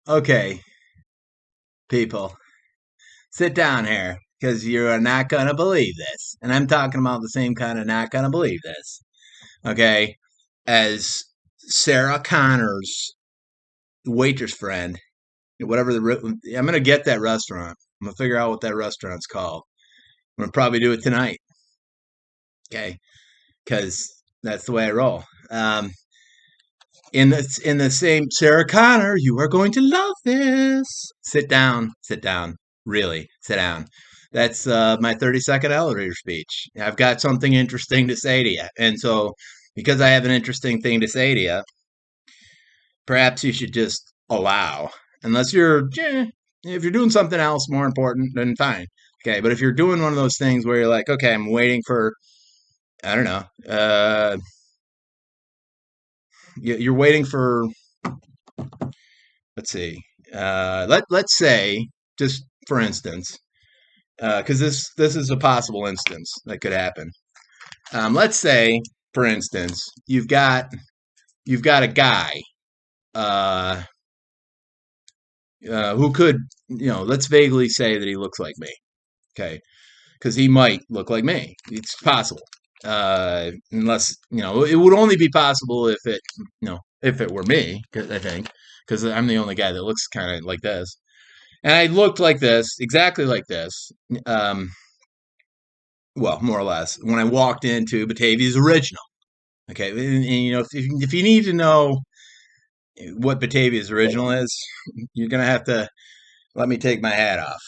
Okay, people, sit down here because you are not going to believe this. And I'm talking about the same kind of not going to believe this, okay, as Sarah Connor's waitress friend, whatever I'm going to get that restaurant. I'm going to figure out what that restaurant's called. I'm going to probably do it tonight, okay, because that's the way I roll. In the same Sarah Connor, you are going to love this. Sit down, really, sit down. That's my 30-second elevator speech. I've got something interesting to say to you, and so because I have an interesting thing to say to you, perhaps you should just allow, unless if you're doing something else more important, then fine. Okay, but if you're doing one of those things where you're like, okay, I'm waiting for, I don't know, you're waiting for, let's see. Let's say, just for instance, because this is a possible instance that could happen. Let's say, for instance, you've got a guy uh, who could, let's vaguely say that he looks like me. Okay, because he might look like me. It's possible. Unless, it would only be possible if it were me, I think, because I'm the only guy that looks kind of like this. And I looked like this, exactly like this. Um, well, more or less, when I walked into Batavia's original. Okay, and, if you need to know what Batavia's original is, you're gonna have to let me take my hat off,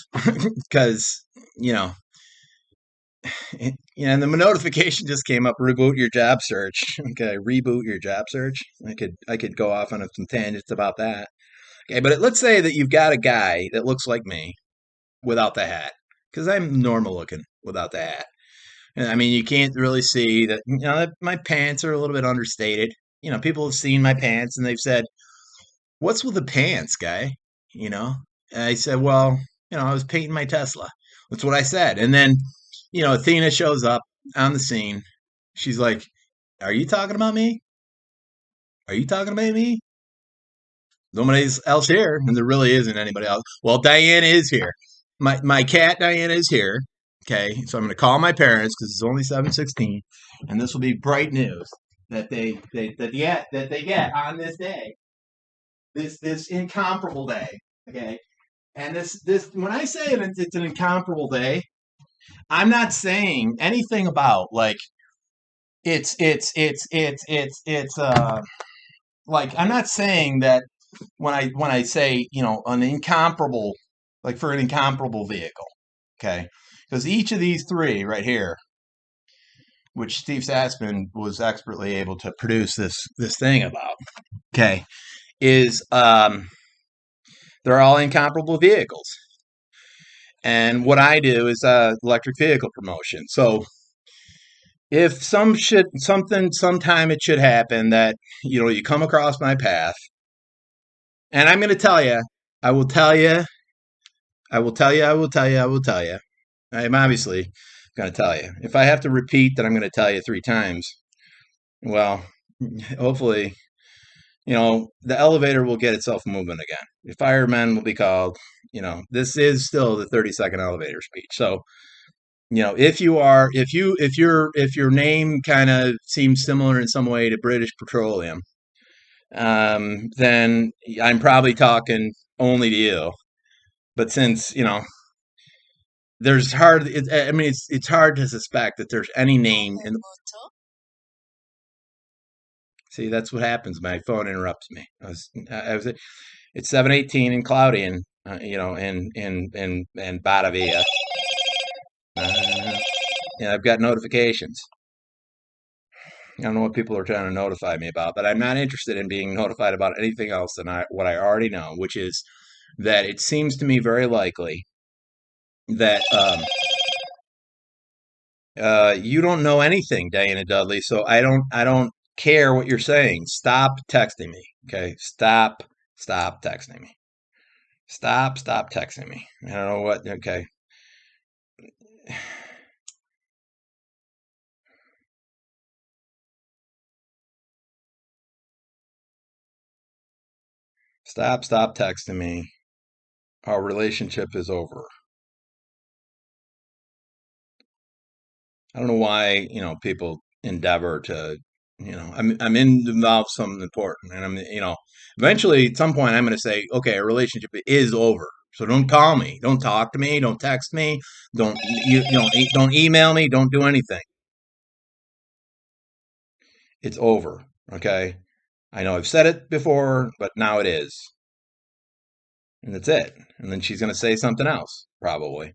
because you know, and the notification just came up: reboot your job search. Okay, reboot your job search. I could go off on some tangents about that. Okay, but let's say that you've got a guy that looks like me without the hat, because I'm normal looking without the hat. And I mean, you can't really see that, that my pants are a little bit understated. People have seen my pants and they've said, "What's with the pants, guy?" You know, and I said, "Well, I was painting my Tesla." That's what I said. And then, Athena shows up on the scene. She's like, "Are you talking about me? Are you talking about me? Nobody else here." And there really isn't anybody else. Well, Diana is here. My cat Diana is here. Okay, so I'm going to call my parents because it's only 7:16, and this will be bright news that they get on this day, this incomparable day. Okay, and this when I say it's an incomparable day, I'm not saying anything about like it's like, I'm not saying that when I say, an incomparable, like for an incomparable vehicle. Okay, because each of these three right here, which Steve Sassman was expertly able to produce this thing about, okay, is they're all incomparable vehicles. And what I do is electric vehicle promotion. So if sometime it should happen that you come across my path, and I'm going to tell you, I will tell you, I will tell you, I will tell you, I will tell you. I'm obviously going to tell you. If I have to repeat that I'm going to tell you three times, well, hopefully, the elevator will get itself moving again. The firemen will be called. This is still the 30-second elevator speech. So, if your name kind of seems similar in some way to British Petroleum, then I'm probably talking only to you. But since there's hard, I mean, it's hard to suspect that there's any name in. See, that's what happens. My phone interrupts me. It's 7:18 and cloudy, and in Batavia. I've got notifications. I don't know what people are trying to notify me about, but I'm not interested in being notified about anything else than what I already know, which is that it seems to me very likely that you don't know anything, Diana Dudley. So I don't care what you're saying. Stop texting me. Okay, stop texting me. Stop texting me. I don't know what. Okay, Stop texting me. Our relationship is over. I don't know why, people endeavor to, I'm involved in something important, and eventually at some point I'm going to say, okay, a relationship is over. So don't call me, don't talk to me, don't text me, don't don't email me, don't do anything. It's over. Okay. I know I've said it before, but now it is. And that's it. And then she's going to say something else, probably.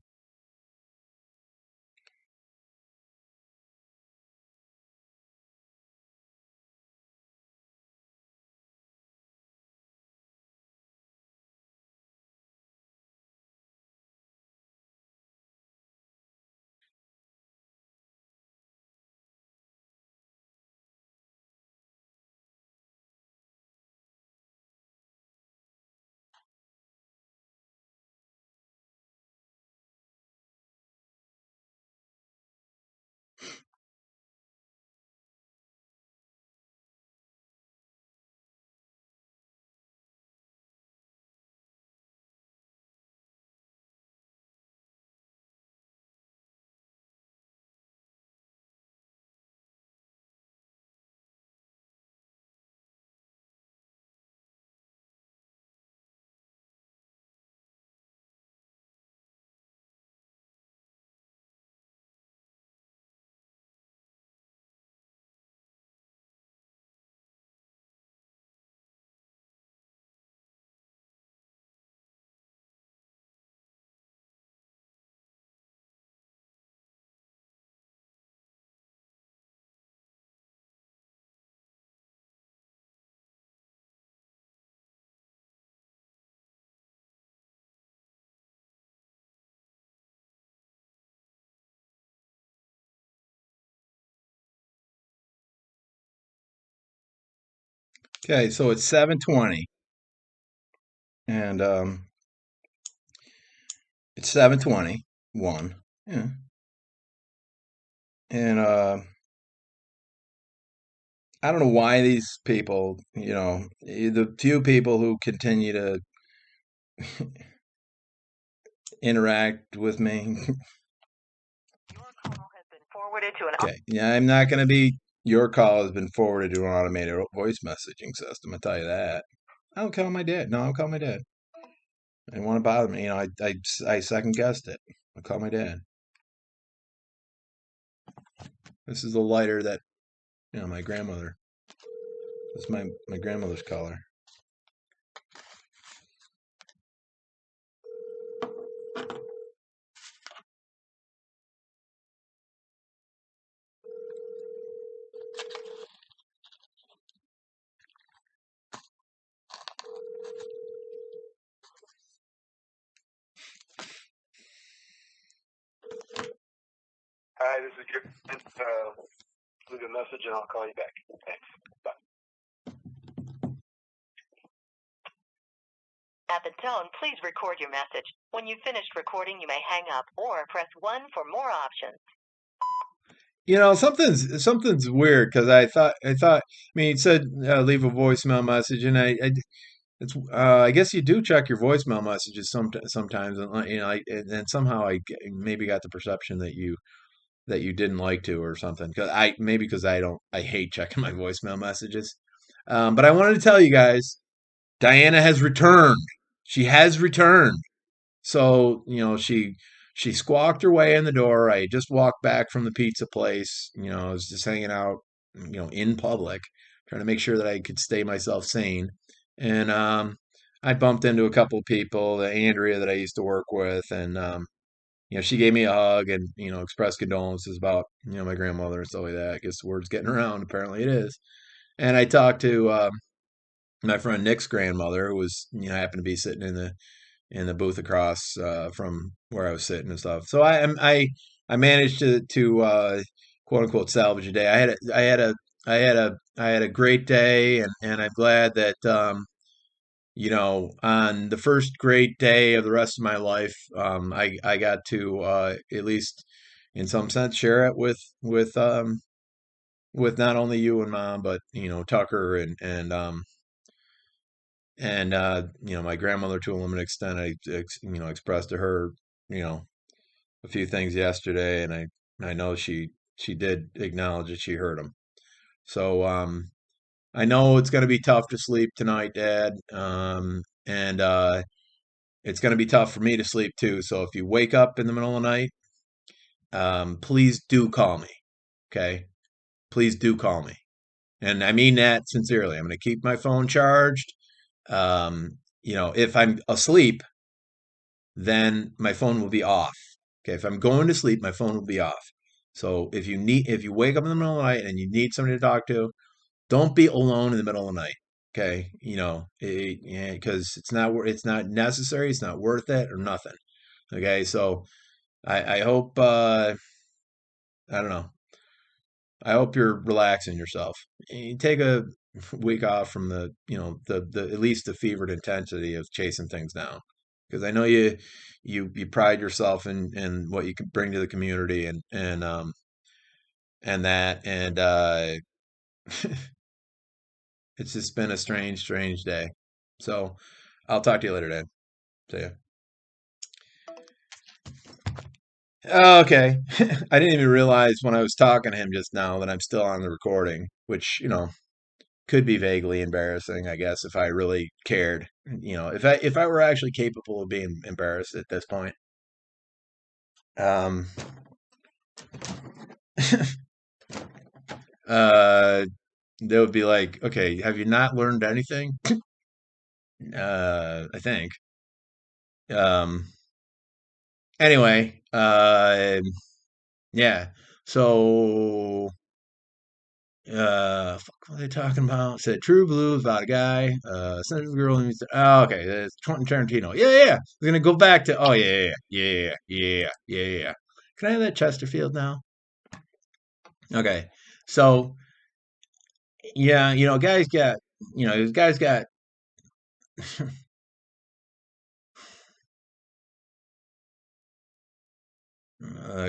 Okay, so it's 7:20, and it's 7:21. Yeah. And I don't know why these people, the few people who continue to interact with me. Forwarded to an Okay. Yeah, I'm not going to be. Your call has been forwarded to an automated voice messaging system. I'll tell you that. I'll call my dad. No, I'll call my dad. I didn't want to bother me. I second guessed it. I'll call my dad. This is the lighter that, my grandmother. This is my grandmother's color. Hi, this is your leave a message and I'll call you back. Thanks. Bye. At the tone, please record your message. When you've finished recording, you may hang up or press 1 for more options. Something's weird because I mean, it said leave a voicemail message, and I guess you do check your voicemail messages sometimes, and and somehow maybe got the perception that you didn't like to or something. Because I hate checking my voicemail messages. But I wanted to tell you guys, Diana has returned. She has returned. So, she squawked her way in the door. I just walked back from the pizza place. I was just hanging out, in public, trying to make sure that I could stay myself sane. And I bumped into a couple of people, Andrea that I used to work with, and she gave me a hug and, expressed condolences about, my grandmother and stuff like that. I guess the word's getting around. Apparently it is. And I talked to my friend Nick's grandmother, who was, happened to be sitting in the booth across from where I was sitting and stuff. So I managed to quote unquote salvage a day. I had a great day, and I'm glad that on the first great day of the rest of my life, I got to at least in some sense share it with not only you and mom, but Tucker And my grandmother, to a limited extent, I expressed to her, you know, a few things yesterday, and I know she did acknowledge that she heard them. So I know it's going to be tough to sleep tonight, Dad. And it's going to be tough for me to sleep too. So if you wake up in the middle of the night, please do call me. Okay, please do call me, and I mean that sincerely. I'm going to keep my phone charged. If I'm asleep, then my phone will be off. Okay, if I'm going to sleep, my phone will be off. So if you wake up in the middle of the night and you need somebody to talk to, don't be alone in the middle of the night. Okay, because it's not necessary, it's not worth it or nothing. Okay, so I hope I don't know. I hope you're relaxing yourself. You take a week off from the at least the fevered intensity of chasing things down, because I know you pride yourself in what you can bring to the community and that it's just been a strange day. So I'll talk to you later, Dad. See ya. Okay. I didn't even realize when I was talking to him just now that I'm still on the recording, which, could be vaguely embarrassing, I guess, if I really cared. If I were actually capable of being embarrassed at this point. Um uh they would be like, okay, have you not learned anything? I think. Um anyway, yeah. So fuck, what are they talking about? Said True Blue is about a guy, Central Girl. Oh, okay, it's Quentin Tarantino. Yeah. We're gonna go back to. Oh, yeah. Can I have that Chesterfield now? Okay, so yeah, this guy's got,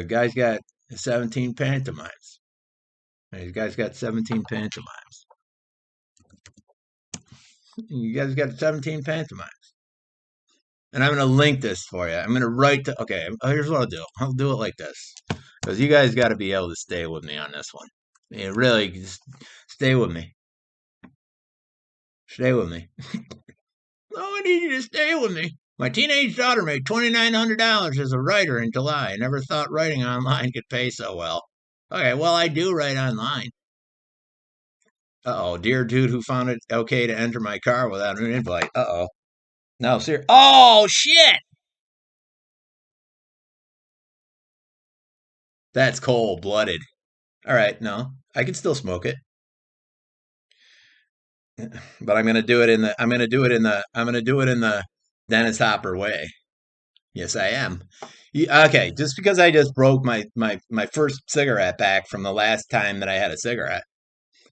guy's got 17 pantomimes. You guys got 17 pantomimes. You guys got 17 pantomimes. And I'm going to link this for you. I'm going to write to, okay, here's what I'll do. I'll do it like this. Because you guys got to be able to stay with me on this one. Yeah, really, just stay with me. Stay with me. Oh, I need you to stay with me. My teenage daughter made $2,900 as a writer in July. I never thought writing online could pay so well. Okay, well, I do write online. Uh-oh, dear dude who found it okay to enter my car without an invite. Uh-oh. No, sir. Oh, shit! That's cold-blooded. All right, no, I can still smoke it, but I'm gonna do it in the Dennis Hopper way. Yes, I am. Okay, just because I just broke my first cigarette back from the last time that I had a cigarette,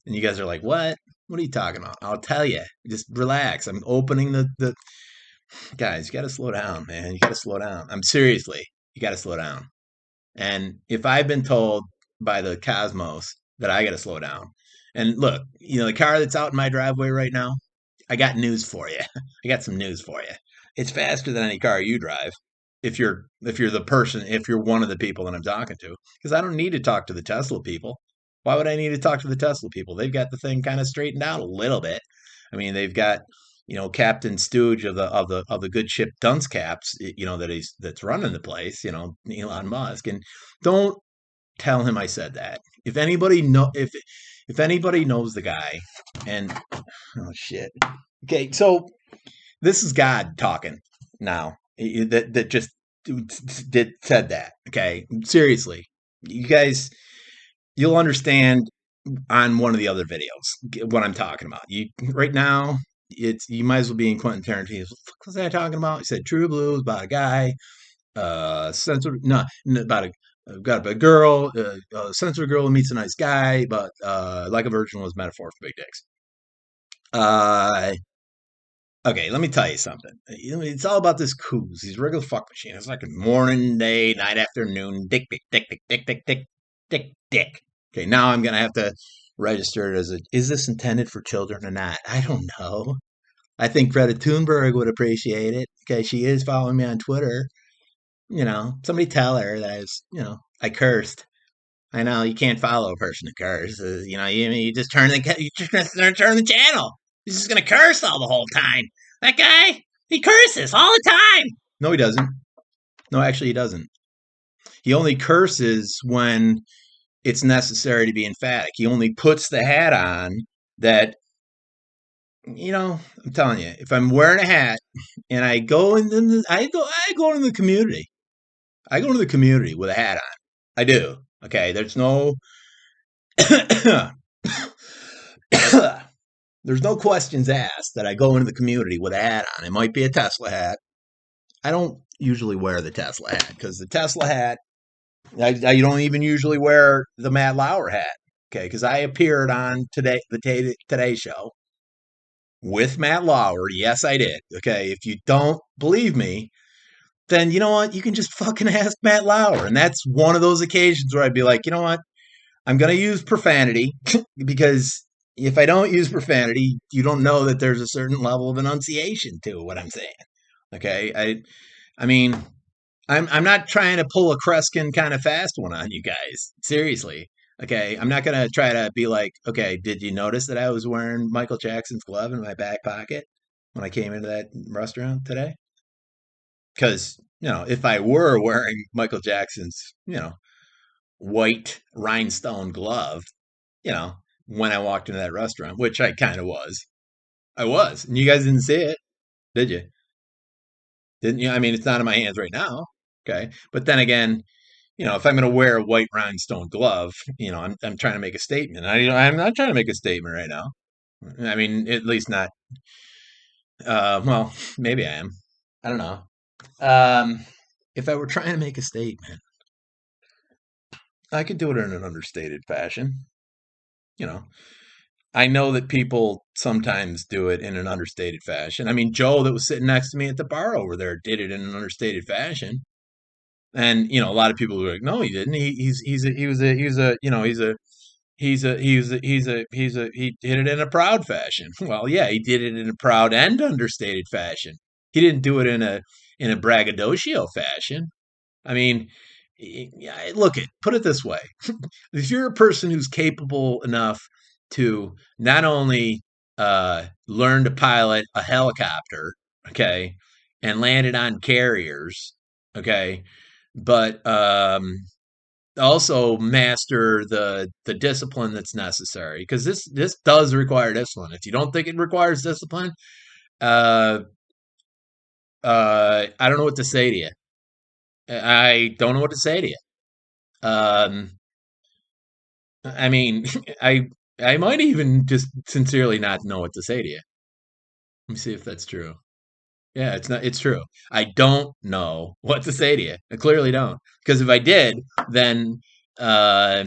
and you guys are like, "What? What are you talking about?" I'll tell you. Just relax. I'm opening the guys. You got to slow down, man. You got to slow down. I'm seriously. You got to slow down. And if I've been told by the cosmos that I got to slow down, and look, the car that's out in my driveway right now, I got news for you. I got some news for you. It's faster than any car you drive. If you're one of the people that I'm talking to, because I don't need to talk to the Tesla people. Why would I need to talk to the Tesla people? They've got the thing kind of straightened out a little bit. I mean, they've got Captain Stooge of the good ship Dunce Caps, that's running the place, Elon Musk, and don't tell him I said that. If anybody knows the guy, and oh shit, okay, so this is God talking now. That just did said that. Okay, seriously, you guys, you'll understand on one of the other videos what I'm talking about. You right now, you might as well be in Quentin Tarantino's. What the fuck was I talking about? He said True Blue is about a guy, sensitive, no, about got a girl, sensitive girl who meets a nice guy, but like a virgin was metaphor for big dicks. Uh, okay, let me tell you something. It's all about this coos. He's a regular fuck machine. It's like a morning, day, night, afternoon, dick. Okay, now I'm gonna have to register it as is this intended for children or not? I don't know. I think Greta Thunberg would appreciate it. Okay, she is following me on Twitter. Somebody tell her that I cursed. I know you can't follow a person who curses. You just you just gonna turn the channel. He's just gonna curse all the whole time. That guy, he curses all the time. No, he doesn't. No, actually, he doesn't. He only curses when it's necessary to be emphatic. He only puts the hat on that. I'm telling you, if I'm wearing a hat and I go into I go into the community. I go into the community with a hat on. I do. Okay, there's no questions asked that I go into the community with a hat on. It might be a Tesla hat. I don't usually wear the Tesla hat because the Tesla hat, I don't even usually wear the Matt Lauer hat. Okay, because I appeared on Today Show with Matt Lauer. Yes, I did. Okay, if you don't believe me, then you know what? You can just fucking ask Matt Lauer. And that's one of those occasions where I'd be like, you know what? I'm going to use profanity because if I don't use profanity, you don't know that there's a certain level of enunciation to what I'm saying. Okay. I mean, I'm not trying to pull a Kreskin kind of fast one on you guys. Seriously. Okay. I'm not going to try to be like, okay, did you notice that I was wearing Michael Jackson's glove in my back pocket when I came into that restaurant today? Because, if I were wearing Michael Jackson's, white rhinestone glove, you know, when I walked into that restaurant, which I kind of was. I was. And you guys didn't see it, did you? Didn't you? I mean, it's not in my hands right now. Okay. But then again, if I'm going to wear a white rhinestone glove, I'm trying to make a statement. I'm not trying to make a statement right now. I mean, at least not. Well, maybe I am. I don't know. Um, if I were trying to make a statement, I could do it in an understated fashion. You know, I know that people sometimes do it in an understated fashion. I mean, Joe, that was sitting next to me at the bar over there, did it in an understated fashion. And a lot of people were like, "No, he didn't. He did it in a proud fashion." Well, yeah, he did it in a proud and understated fashion. He didn't do it in a braggadocio fashion. I mean, put it this way. If you're a person who's capable enough to not only learn to pilot a helicopter, okay, and land it on carriers, okay, but also master the discipline that's necessary, because this does require discipline. If you don't think it requires discipline, uh, I don't know what to say to you. I don't know what to say to you. Um, I mean, I might even just sincerely not know what to say to you. Let me see if that's true. Yeah, it's true. I don't know what to say to you. I clearly don't. Because if I did, then uh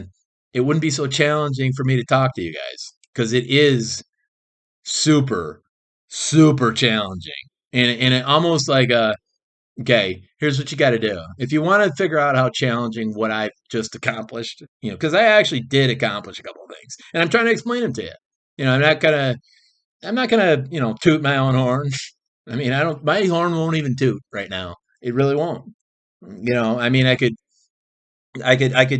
it wouldn't be so challenging for me to talk to you guys. Because it is super, super challenging. And it almost like okay, here's what you got to do. If you want to figure out how challenging what I've just accomplished, because I actually did accomplish a couple of things, and I'm trying to explain them to you. I'm not gonna, toot my own horn. I mean, I don't. My horn won't even toot right now. It really won't. I mean, I could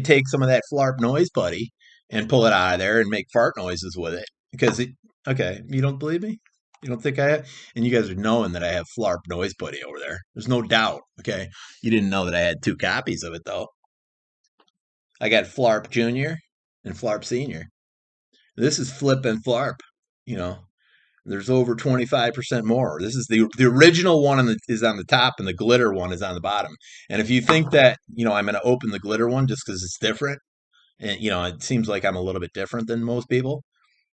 take some of that flarp noise, buddy, and pull it out of there and make fart noises with it. Because okay, you don't believe me? You don't think I have? And you guys are knowing that I have flarp noise, buddy, over there. There's no doubt. Okay, you didn't know that I had two copies of it though. I got flarp Junior and flarp Senior. This is flip and flarp. You know, there's over 25% more. This is the original one is on the top, and the glitter one is on the bottom. And if you think that I'm going to open the glitter one just because it's different, and it seems like I'm a little bit different than most people,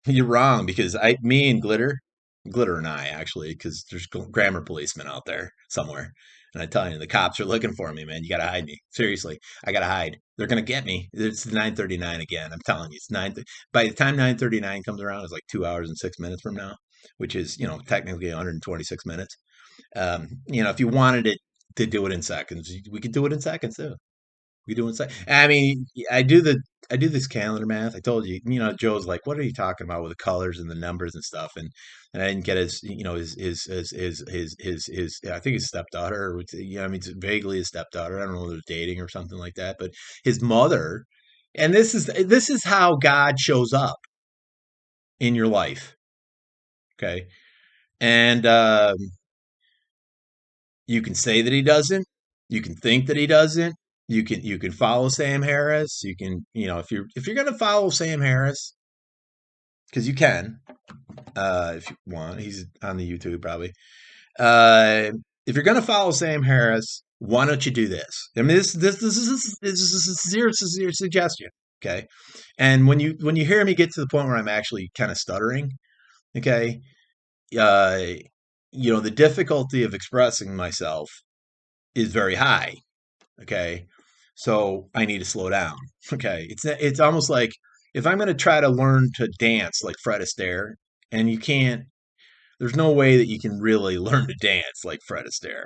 you're wrong. Because me and glitter and I actually, because there's grammar policemen out there somewhere, and I tell you, the cops are looking for me, man. You got to hide me. Seriously, I got to hide. They're gonna get me. It's 9:39 again. I'm telling you, it's nine. By the time 9:39 comes around, it's like 2 hours and 6 minutes from now, which is technically 126 minutes. If you wanted it to do it in seconds, we could do it in seconds too. We doing sci I mean, I do this calendar math. I told you, Joe's like, "What are you talking about with the colors and the numbers and stuff?" And I didn't get his, I think his stepdaughter, or I mean, it's vaguely his stepdaughter. I don't know if they're dating or something like that, but his mother, and this is how God shows up in your life, okay? And you can say that he doesn't. You can think that he doesn't. You can follow Sam Harris. You can, if you're gonna follow Sam Harris, because you can, if you want. He's on the YouTube probably. Uh, if you're gonna follow Sam Harris, why don't you do this? I mean, this is your suggestion, okay? And when you hear me get to the point where I'm actually kind of stuttering, okay, uh, the difficulty of expressing myself is very high. Okay. So I need to slow down. Okay. It's almost like if I'm going to try to learn to dance like Fred Astaire, and you can't, there's no way that you can really learn to dance like Fred Astaire.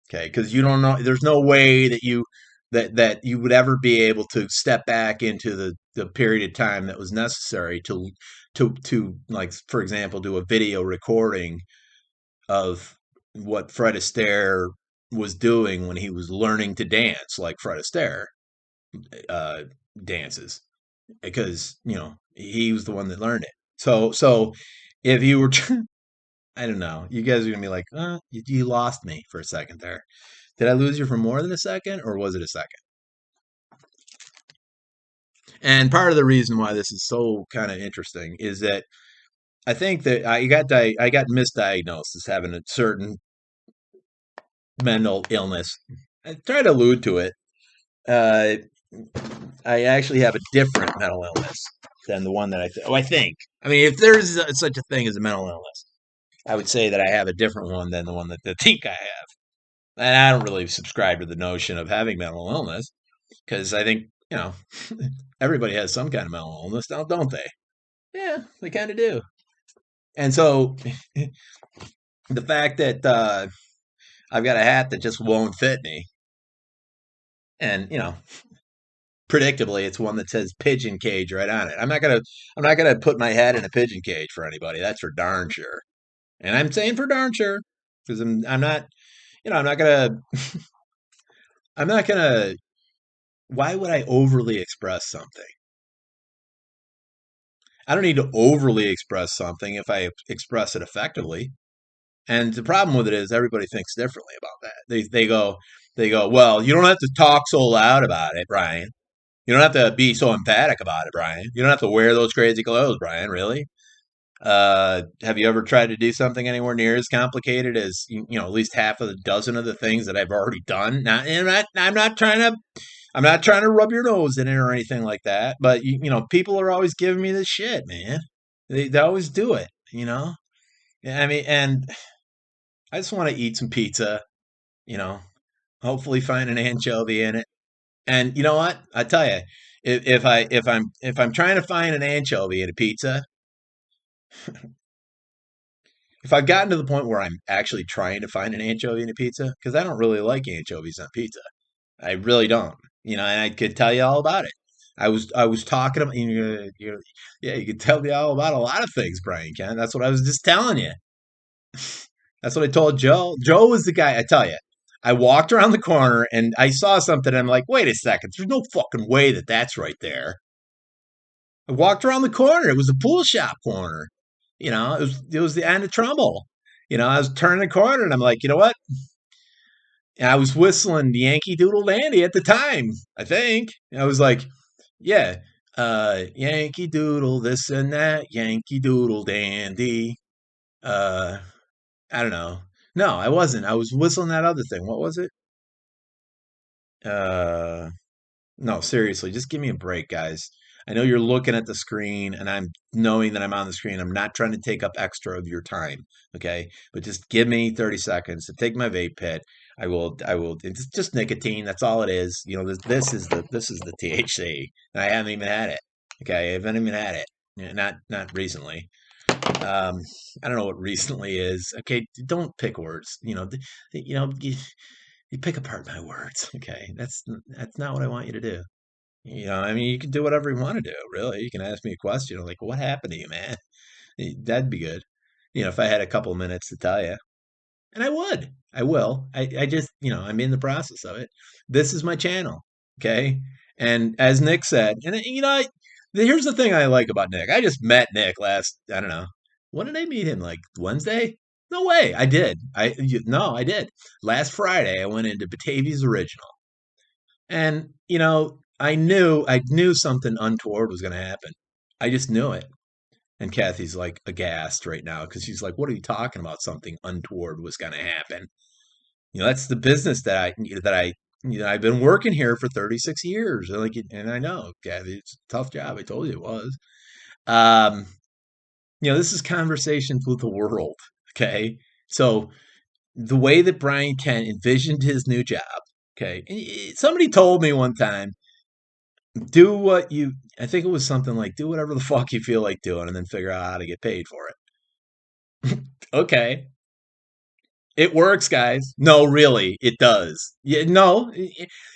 Okay. Because you don't know, there's no way that you would ever be able to step back into the period of time that was necessary to like, for example, do a video recording of what Fred Astaire was doing when he was learning to dance like Fred Astaire uh, dances, because he was the one that learned it. So if you were, I don't know, you guys are gonna be like, you lost me for a second there. Did I lose you for more than a second, or was it a second? And part of the reason why this is so kind of interesting is that I think that I got misdiagnosed as having a certain mental illness. I tried to allude to it. Uh, I actually have a different mental illness than the one that I think. I mean, if there's such a thing as a mental illness, I would say that I have a different one than the one that they think I have. And I don't really subscribe to the notion of having mental illness, because I think, everybody has some kind of mental illness, don't they? Yeah, they kind of do. And so the fact that I've got a hat that just won't fit me, and predictably, it's one that says pigeon cage right on it. I'm not gonna put my head in a pigeon cage for anybody. That's for darn sure. And I'm saying for darn sure, because I'm not, I'm not gonna I'm not gonna. Why would I overly express something? I don't need to overly express something if I express it effectively. And the problem with it is everybody thinks differently about that. They go, well, you don't have to talk so loud about it, Brian. You don't have to be so emphatic about it, Brian. You don't have to wear those crazy clothes, Brian. Really? Have you ever tried to do something anywhere near as complicated as at least half of the dozen of the things that I've already done? Now, I'm not trying to rub your nose in it or anything like that. But people are always giving me this shit, man. They always do it. I mean, and I just want to eat some pizza. You know, hopefully find an anchovy in it. And you know what? I tell you, if I'm trying to find an anchovy in a pizza, if I've gotten to the point where I'm actually trying to find an anchovy in a pizza, because I don't really like anchovies on pizza, I really don't. And I could tell you all about it. I was talking about yeah, you could tell me all about a lot of things, Brian Ken. That's what I was just telling you. That's what I told Joe. Joe was the guy. I tell you, I walked around the corner and I saw something. And I'm like, wait a second. There's no fucking way that that's right there. I walked around the corner. It was a pool shop corner. It was the end of Trumbull. I was turning the corner and I'm like, you know what? And I was whistling Yankee Doodle Dandy at the time, I think. And I was like, yeah, Yankee Doodle this and that, Yankee Doodle Dandy. Uh, I don't know. No, I wasn't. I was whistling that other thing. What was it? Uh, No, seriously, just give me a break, guys. I know you're looking at the screen, and I'm knowing that I'm on the screen. I'm not trying to take up extra of your time, okay? But just give me 30 seconds to take my vape pit. I will. It's just nicotine. That's all it is. This is the THC, and I haven't even had it. Okay, I haven't even had it. Yeah, not recently. Um, I don't know what recently is. Okay, don't pick words. You pick apart my words. Okay, that's not what I want you to do. I mean, you can do whatever you want to do. Really, you can ask me a question like, "What happened to you, man?" That'd be good. If I had a couple minutes to tell you. And I would. I will. I just, I'm in the process of it. This is my channel. Okay. And as Nick said, and here's the thing I like about Nick. I just met Nick last, I don't know. When did I meet him? Like Wednesday? No way. I did. No, I did. Last Friday, I went into Batavia's Original. And, I knew something untoward was going to happen. I just knew it. And Kathy's like aghast right now because she's like, "What are you talking about? Something untoward was going to happen." That's the business I've been working here for 36 years. And I know, Kathy, it's a tough job. I told you it was. Um, this is conversations with the world. Okay, so the way that Brian Kent envisioned his new job. Okay, somebody told me one time, do what you. I think it was something like, do whatever the fuck you feel like doing, and then figure out how to get paid for it. Okay. It works, guys. No, really, it does. Yeah, no,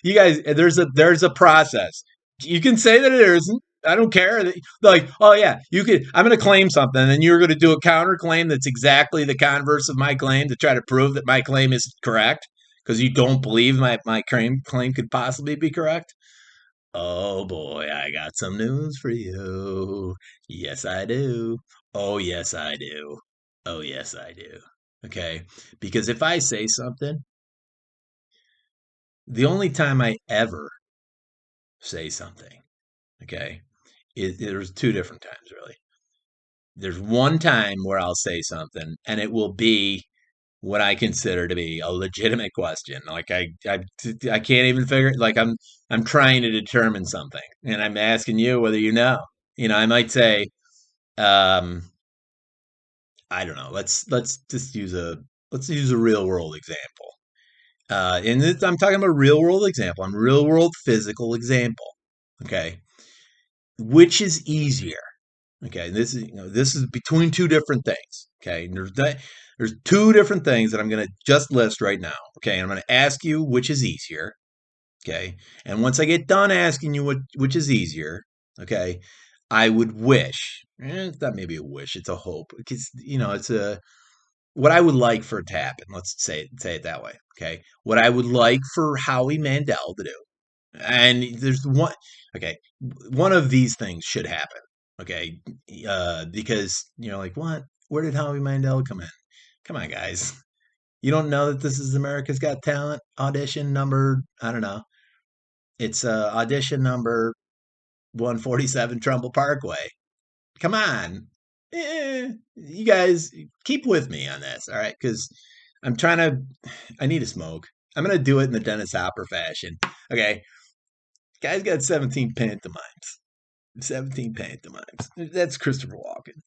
you guys, there's a process. You can say that it isn't. I don't care. Like, oh yeah, you could. I'm going to claim something, and then you're going to do a counterclaim that's exactly the converse of my claim to try to prove that my claim is correct because you don't believe my claim could possibly be correct. Oh boy, I got some news for you. Yes, I do. Oh, yes, I do. Oh, yes, I do. Okay. Because if I say something, the only time I ever say something, okay, there's two different times, really. There's one time where I'll say something, and it will be what I consider to be a legitimate question. Like I can't even figure it. Like I'm trying to determine something, and I'm asking you whether you know. I might say, um, I don't know. Let's just use a real world example. I'm talking about a real world example. I'm real world physical example. Okay, which is easier? Okay, this is between two different things. Okay, and there's two different things that I'm going to just list right now. Okay, and I'm going to ask you which is easier. Okay, and once I get done asking you which is easier, okay, I would wish. It's not maybe a wish; it's a hope because it's a what I would like for it to happen. Let's say it that way. Okay, what I would like for Howie Mandel to do, and there's one. Okay, one of these things should happen. Okay, because like what? Where did Howie Mandel come in? Come on, guys. You don't know that this is America's Got Talent audition number? I don't know. It's audition number 147 Trumbull Parkway. Come on. You guys keep with me on this, all right? Because I need a smoke. I'm going to do it in the Dennis Hopper fashion. Okay. Guy's got 17 pantomimes. 17 pantomimes. That's Christopher Walken.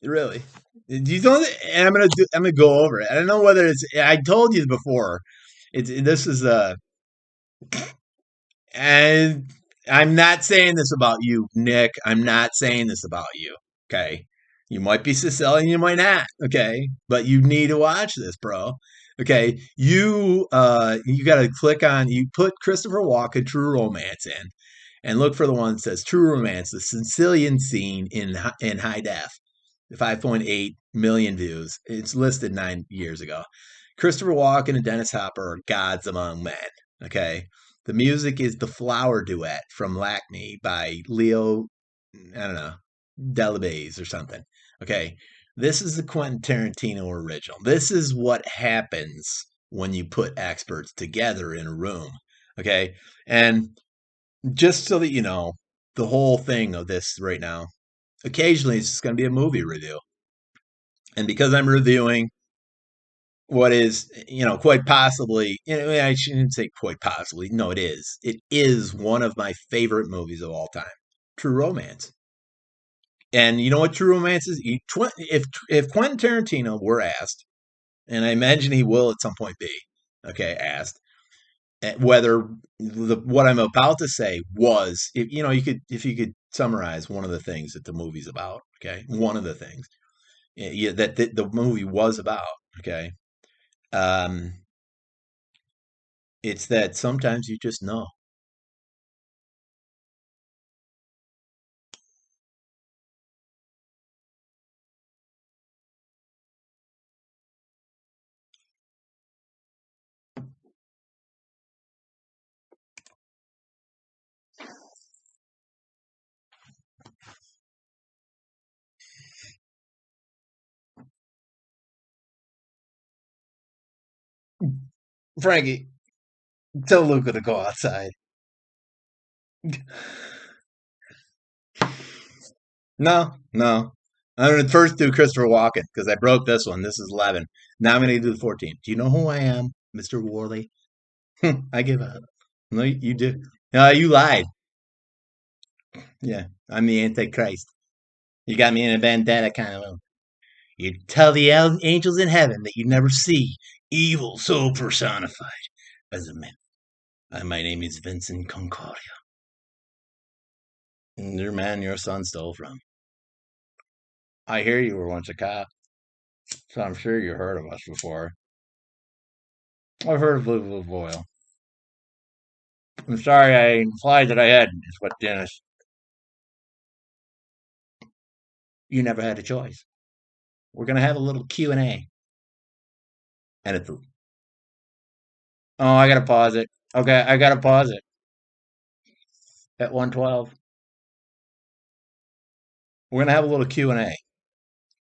Really. You don't, and I'm gonna go over it. I don't know whether I told you before. This is and I'm not saying this about you, Nick. I'm not saying this about you. Okay. You might be Sicilian, you might not. Okay. But you need to watch this, bro. Okay. You gotta you put Christopher Walken True Romance in and look for the one that says True Romance, the Sicilian scene in high def. 5.8 million views. It's listed 9 years ago. Christopher Walken and Dennis Hopper are gods among men. Okay. The music is the Flower Duet from Lacme by Leo, I don't know, Delibes or something. Okay. This is the Quentin Tarantino original. This is what happens when you put experts together in a room. Okay. And just so that you know, the whole thing of this right now, occasionally it's just going to be a movie review. And because I'm reviewing what is, quite possibly, I shouldn't say quite possibly. No, it is. It is one of my favorite movies of all time. True Romance. And you know what True Romance is? If Quentin Tarantino were asked, and I imagine he will at some point be, okay, asked, whether what I'm about to say was, if you could summarize one of the things that the movie's about, okay, one of the things that the movie was about, okay, um, It's that sometimes you just know. Frankie, tell Luca to go outside. No, no. I'm going to first do Christopher Walken because I broke this one. This is 11. Now I'm going to do the 14. Do you know who I am, Mr. Worley? I give up. No, you do. You lied. Yeah, I'm the Antichrist. You got me in a vendetta kind of. You tell the angels in heaven that you never see evil so personified as a man. My name is Vincent Concordia. And your man your son stole from. I hear you were once a cop, so I'm sure you heard of us before. I've heard of Blue Boil. I'm sorry I implied that I hadn't, is what Dennis. You never had a choice. We're going to have a little Q&A. And it's, oh, I got to pause it. Okay, I got to pause it at 112. We're going to have a little Q&A.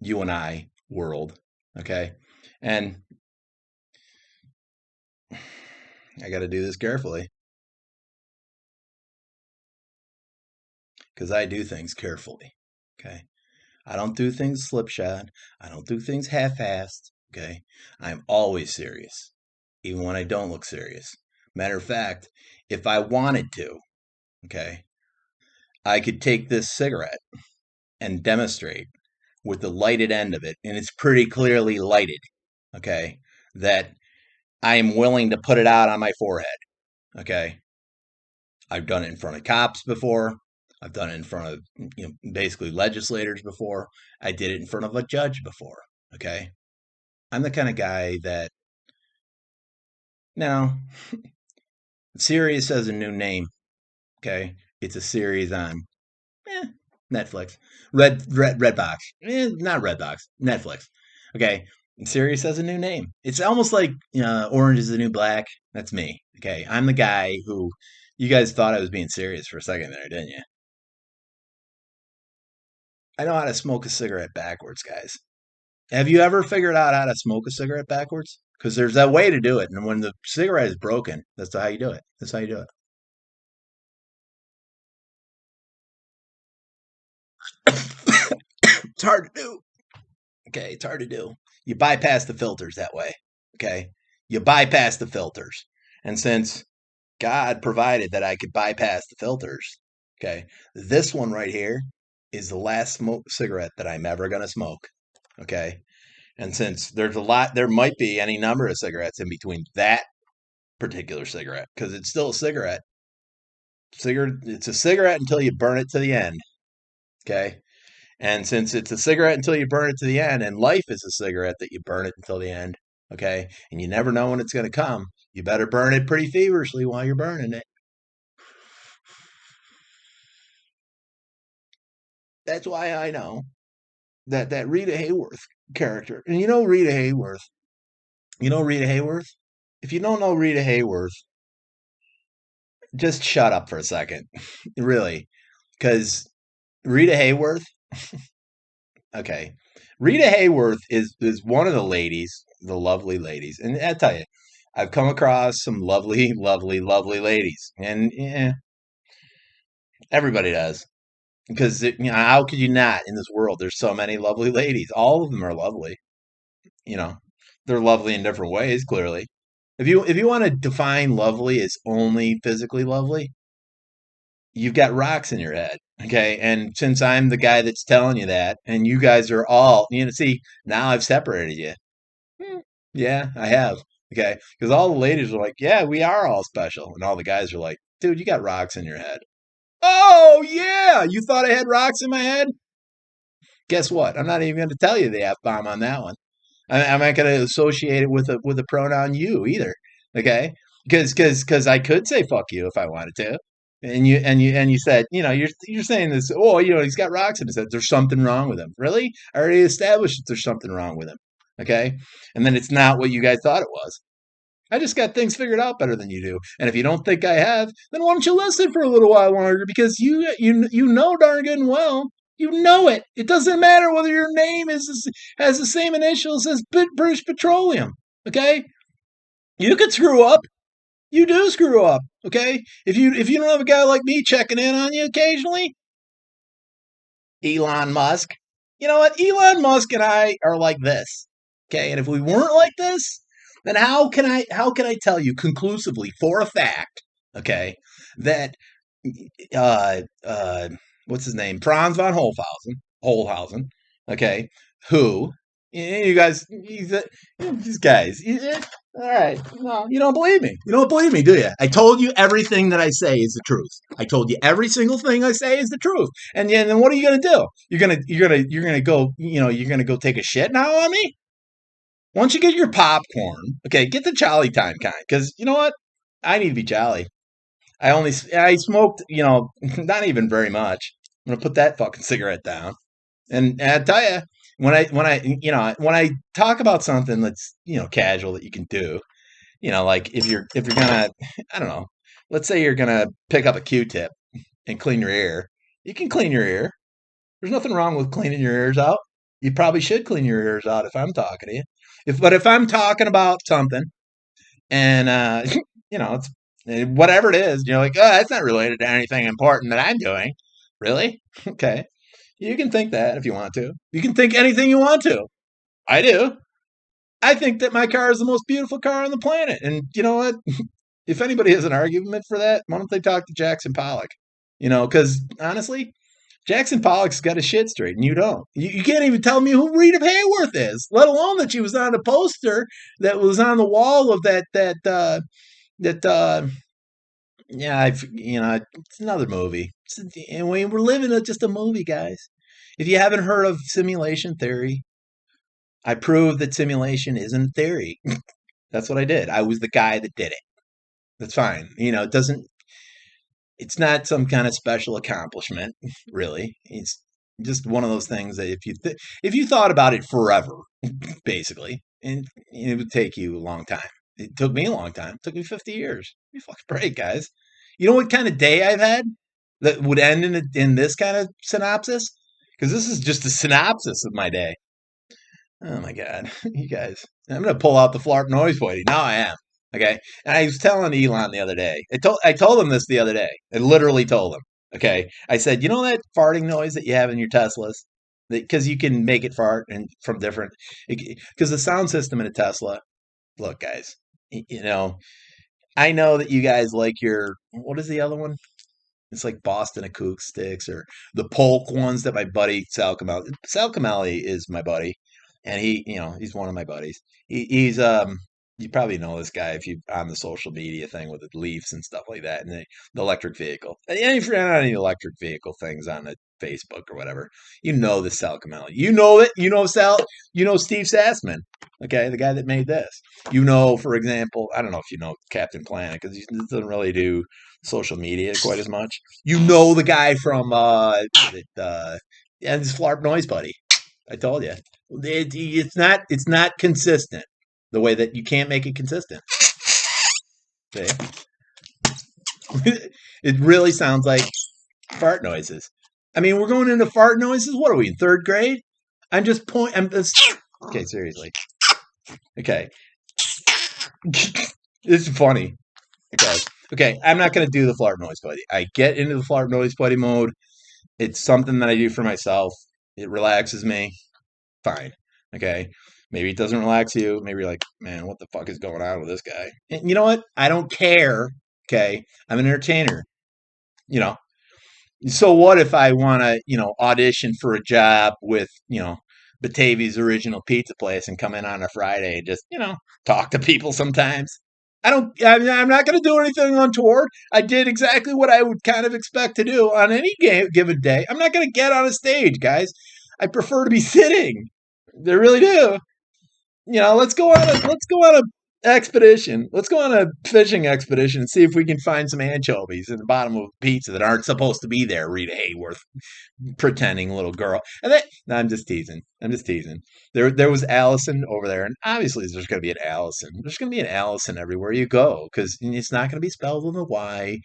You and I, world. Okay? And I got to do this carefully because I do things carefully. Okay? I don't do things slipshod. I don't do things half-assed. Okay? I'm always serious, even when I don't look serious. Matter of fact, if I wanted to, okay, I could take this cigarette and demonstrate with the lighted end of it, and it's pretty clearly lighted, okay, that I am willing to put it out on my forehead, okay. I've done it in front of cops before. I've done it in front of basically legislators before. I did it in front of a judge before, okay. I'm the kind of guy that now Sirius has a new name, okay. It's a series on eh, Netflix, Redbox, not Redbox, Netflix. Okay, Sirius has a new name. It's almost like Orange is the New Black. That's me. Okay, I'm the guy who you guys thought I was being serious for a second there, didn't you? I know how to smoke a cigarette backwards, guys. Have you ever figured out how to smoke a cigarette backwards? Because there's that way to do it, and when the cigarette is broken, that's how you do it. That's how you do it. It's hard to do. Okay, it's hard to do. You bypass the filters that way. Okay, you bypass the filters, and since God provided that I could bypass the filters, okay, this one right here is the last cigarette that I'm ever gonna smoke. Okay, and since there's a lot, there might be any number of cigarettes in between that particular cigarette because it's still a cigarette. It's a cigarette until you burn it to the end. Okay, and since it's a cigarette until you burn it to the end, and life is a cigarette that you burn it until the end, okay, and you never know when it's going to come, you better burn it pretty feverishly while you're burning it. That's why I know that Rita Hayworth character, and Rita Hayworth. You know Rita Hayworth? If you don't know Rita Hayworth, just shut up for a second, really, because Rita Hayworth. Okay, Rita Hayworth is one of the ladies, the lovely ladies, and I tell you, I've come across some lovely, lovely, lovely ladies, and everybody does because how could you not in this world? There's so many lovely ladies. All of them are lovely. You know, they're lovely in different ways. Clearly, if you want to define lovely as only physically lovely, you've got rocks in your head. Okay. And since I'm the guy that's telling you that, and you guys are all, see, now I've separated you. Hmm, yeah, I have. Okay. Because all the ladies are like, yeah, we are all special. And all the guys are like, dude, you got rocks in your head. Oh, yeah. You thought I had rocks in my head? Guess what? I'm not even going to tell you the F bomb on that one. I'm not going to associate it with a pronoun you either. Okay. Because I could say fuck you if I wanted to. And you said, you're saying this, oh, he's got rocks in his head. There's something wrong with him. Really? I already established that there's something wrong with him. Okay? And then it's not what you guys thought it was. I just got things figured out better than you do. And if you don't think I have, then why don't you listen for a little while longer? Because you know darn good and well. You know it. It doesn't matter whether your name has the same initials as British Petroleum. Okay? You could screw up. You do screw up. Okay? If you don't have a guy like me checking in on you occasionally, Elon Musk. You know what? Elon Musk and I are like this. Okay? And if we weren't like this, then how can I tell you conclusively for a fact, okay, that uh what's his name? Franz von Holhausen, okay, who you guys these guys all right. No, you don't believe me. You don't believe me, do you? I told you everything that I say is the truth. I told you every single thing I say is the truth. And then what are you gonna do? You're gonna go, you're gonna go take a shit now on me? Once you get your popcorn, okay, get the jolly time kind. Because you know what? I need to be jolly. I smoked, not even very much. I'm gonna put that fucking cigarette down. And I tell you, when I talk about something that's casual that you can do, like if you're gonna, I don't know, let's say you're gonna pick up a Q-tip and clean your ear, you can clean your ear. There's nothing wrong with cleaning your ears out. You probably should clean your ears out if I'm talking to you. But if I'm talking about something and it's whatever it is, you're like, oh, that's not related to anything important that I'm doing. Really? Okay. You can think that if you want to. You can think anything you want to. I do. I think that my car is the most beautiful car on the planet. And you know what? If anybody has an argument for that, why don't they talk to Jackson Pollock? Because honestly, Jackson Pollock's got his shit straight, and you don't. You can't even tell me who Rita Hayworth is, let alone that she was on a poster that was on the wall of yeah, it's another movie. And we're living just a movie, guys. If you haven't heard of simulation theory, I proved that simulation isn't theory. That's what I did. I was the guy that did it. That's fine. It doesn't. It's not some kind of special accomplishment, really. It's just one of those things that if you thought about it forever, basically, and it would take you a long time. It took me a long time. It took me 50 years. Give me a fucking break, guys. You know what kind of day I've had that would end in this kind of synopsis? Because this is just a synopsis of my day. Oh my God, you guys! I'm gonna pull out the flarp noise pointy. Now I am. Okay, and I was telling Elon the other day. I told him this the other day. I literally told him. Okay, I said, you know that farting noise that you have in your Teslas, because you can make it fart and from different. Because the sound system in a Tesla. Look, guys, I know that you guys like your what is the other one? It's like Boston Acoustics or the Polk ones that my buddy Sal Kamali is my buddy, and he's one of my buddies. He's you probably know this guy if you on the social media thing with the Leafs and stuff like that, and the electric vehicle. And if you're not on any electric vehicle things on the Facebook or whatever, you know the Sal Kamali. You know it. You know Sal. You know Steve Sassman. Okay, the guy that made this. For example, I don't know if you know Captain Planet because he doesn't really do social media quite as much. You know the guy from his Flarp Noise Buddy. I told you, it's not consistent the way that you can't make it consistent. See? It really sounds like fart noises. I mean, we're going into fart noises. What are we in third grade? Okay, seriously. Okay. It's funny. Okay. I'm not going to do the fart noise buddy. I get into the fart noise buddy mode. It's something that I do for myself. It relaxes me. Fine. Okay. Maybe it doesn't relax you. Maybe you're like, man, what the fuck is going on with this guy? And you know what? I don't care. Okay. I'm an entertainer. So what if I want to, audition for a job with, Batavia's original pizza place and come in on a Friday and just, talk to people sometimes? I'm not going to do anything untoward. I did exactly what I would kind of expect to do on any given day. I'm not going to get on a stage, guys. I prefer to be sitting. I really do. Let's go on expedition. Let's go on a fishing expedition and see if we can find some anchovies in the bottom of pizza that aren't supposed to be there. Rita Hayworth pretending little girl. And then, no, I'm just teasing. I'm just teasing. There was Allison over there, and obviously there's going to be an Allison. There's going to be an Allison everywhere you go because it's not going to be spelled with a Y.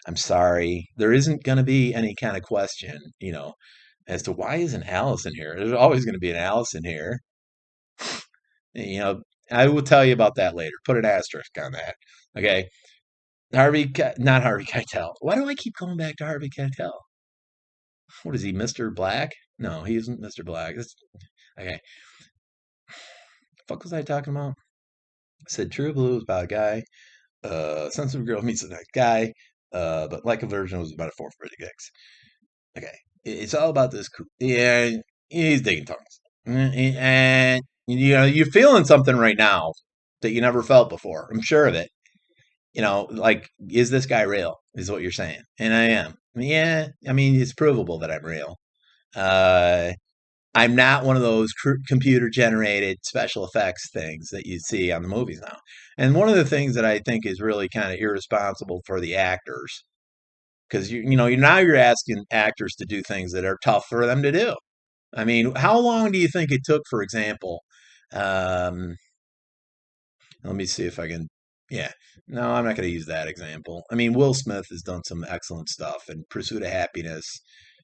I'm sorry. There isn't going to be any kind of question, as to why isn't Allison here. There's always going to be an Allison here. You know, I will tell you about that later. Put an asterisk on that. Okay. Not Harvey Keitel. Why do I keep going back to Harvey Keitel? What is he, Mr. Black? No, he isn't Mr. Black. Okay. The fuck was I talking about? I said True Blue was about a guy. Sensitive Girl meets a nice guy. But Like a Virgin was about a fourth grade gigs. Okay. It's all about this. Yeah, he's digging tongues. And, you're feeling something right now that you never felt before. I'm sure of it. Like, is this guy real? Is what you're saying. And I am. Yeah, I mean, it's provable that I'm real. Uh, I'm not one of those computer generated special effects things that you see on the movies now. And one of the things that I think is really kind of irresponsible for the actors, because you're asking actors to do things that are tough for them to do. I mean, how long do you think it took, for example? Um, Let me see if I can. Yeah, no, I'm not going to use that example. I mean, Will Smith has done some excellent stuff, and Pursuit of Happiness,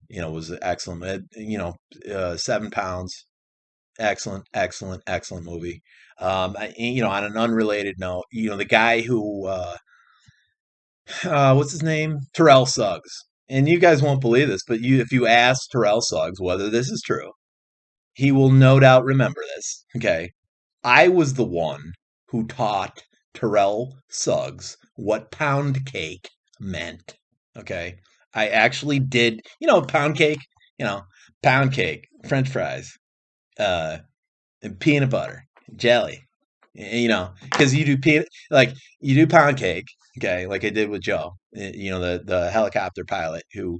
was excellent. 7 Pounds, excellent, excellent, excellent movie. On an unrelated note, the guy who, what's his name, Terrell Suggs, and you guys won't believe this, but if you ask Terrell Suggs whether this is true, he will no doubt remember this. Okay, I was the one who taught Terrell Suggs what pound cake meant. Okay. I actually did, pound cake, you know, pound cake, French fries, uh, and peanut butter, jelly, because you do pound cake, okay, like I did with Joe, the helicopter pilot who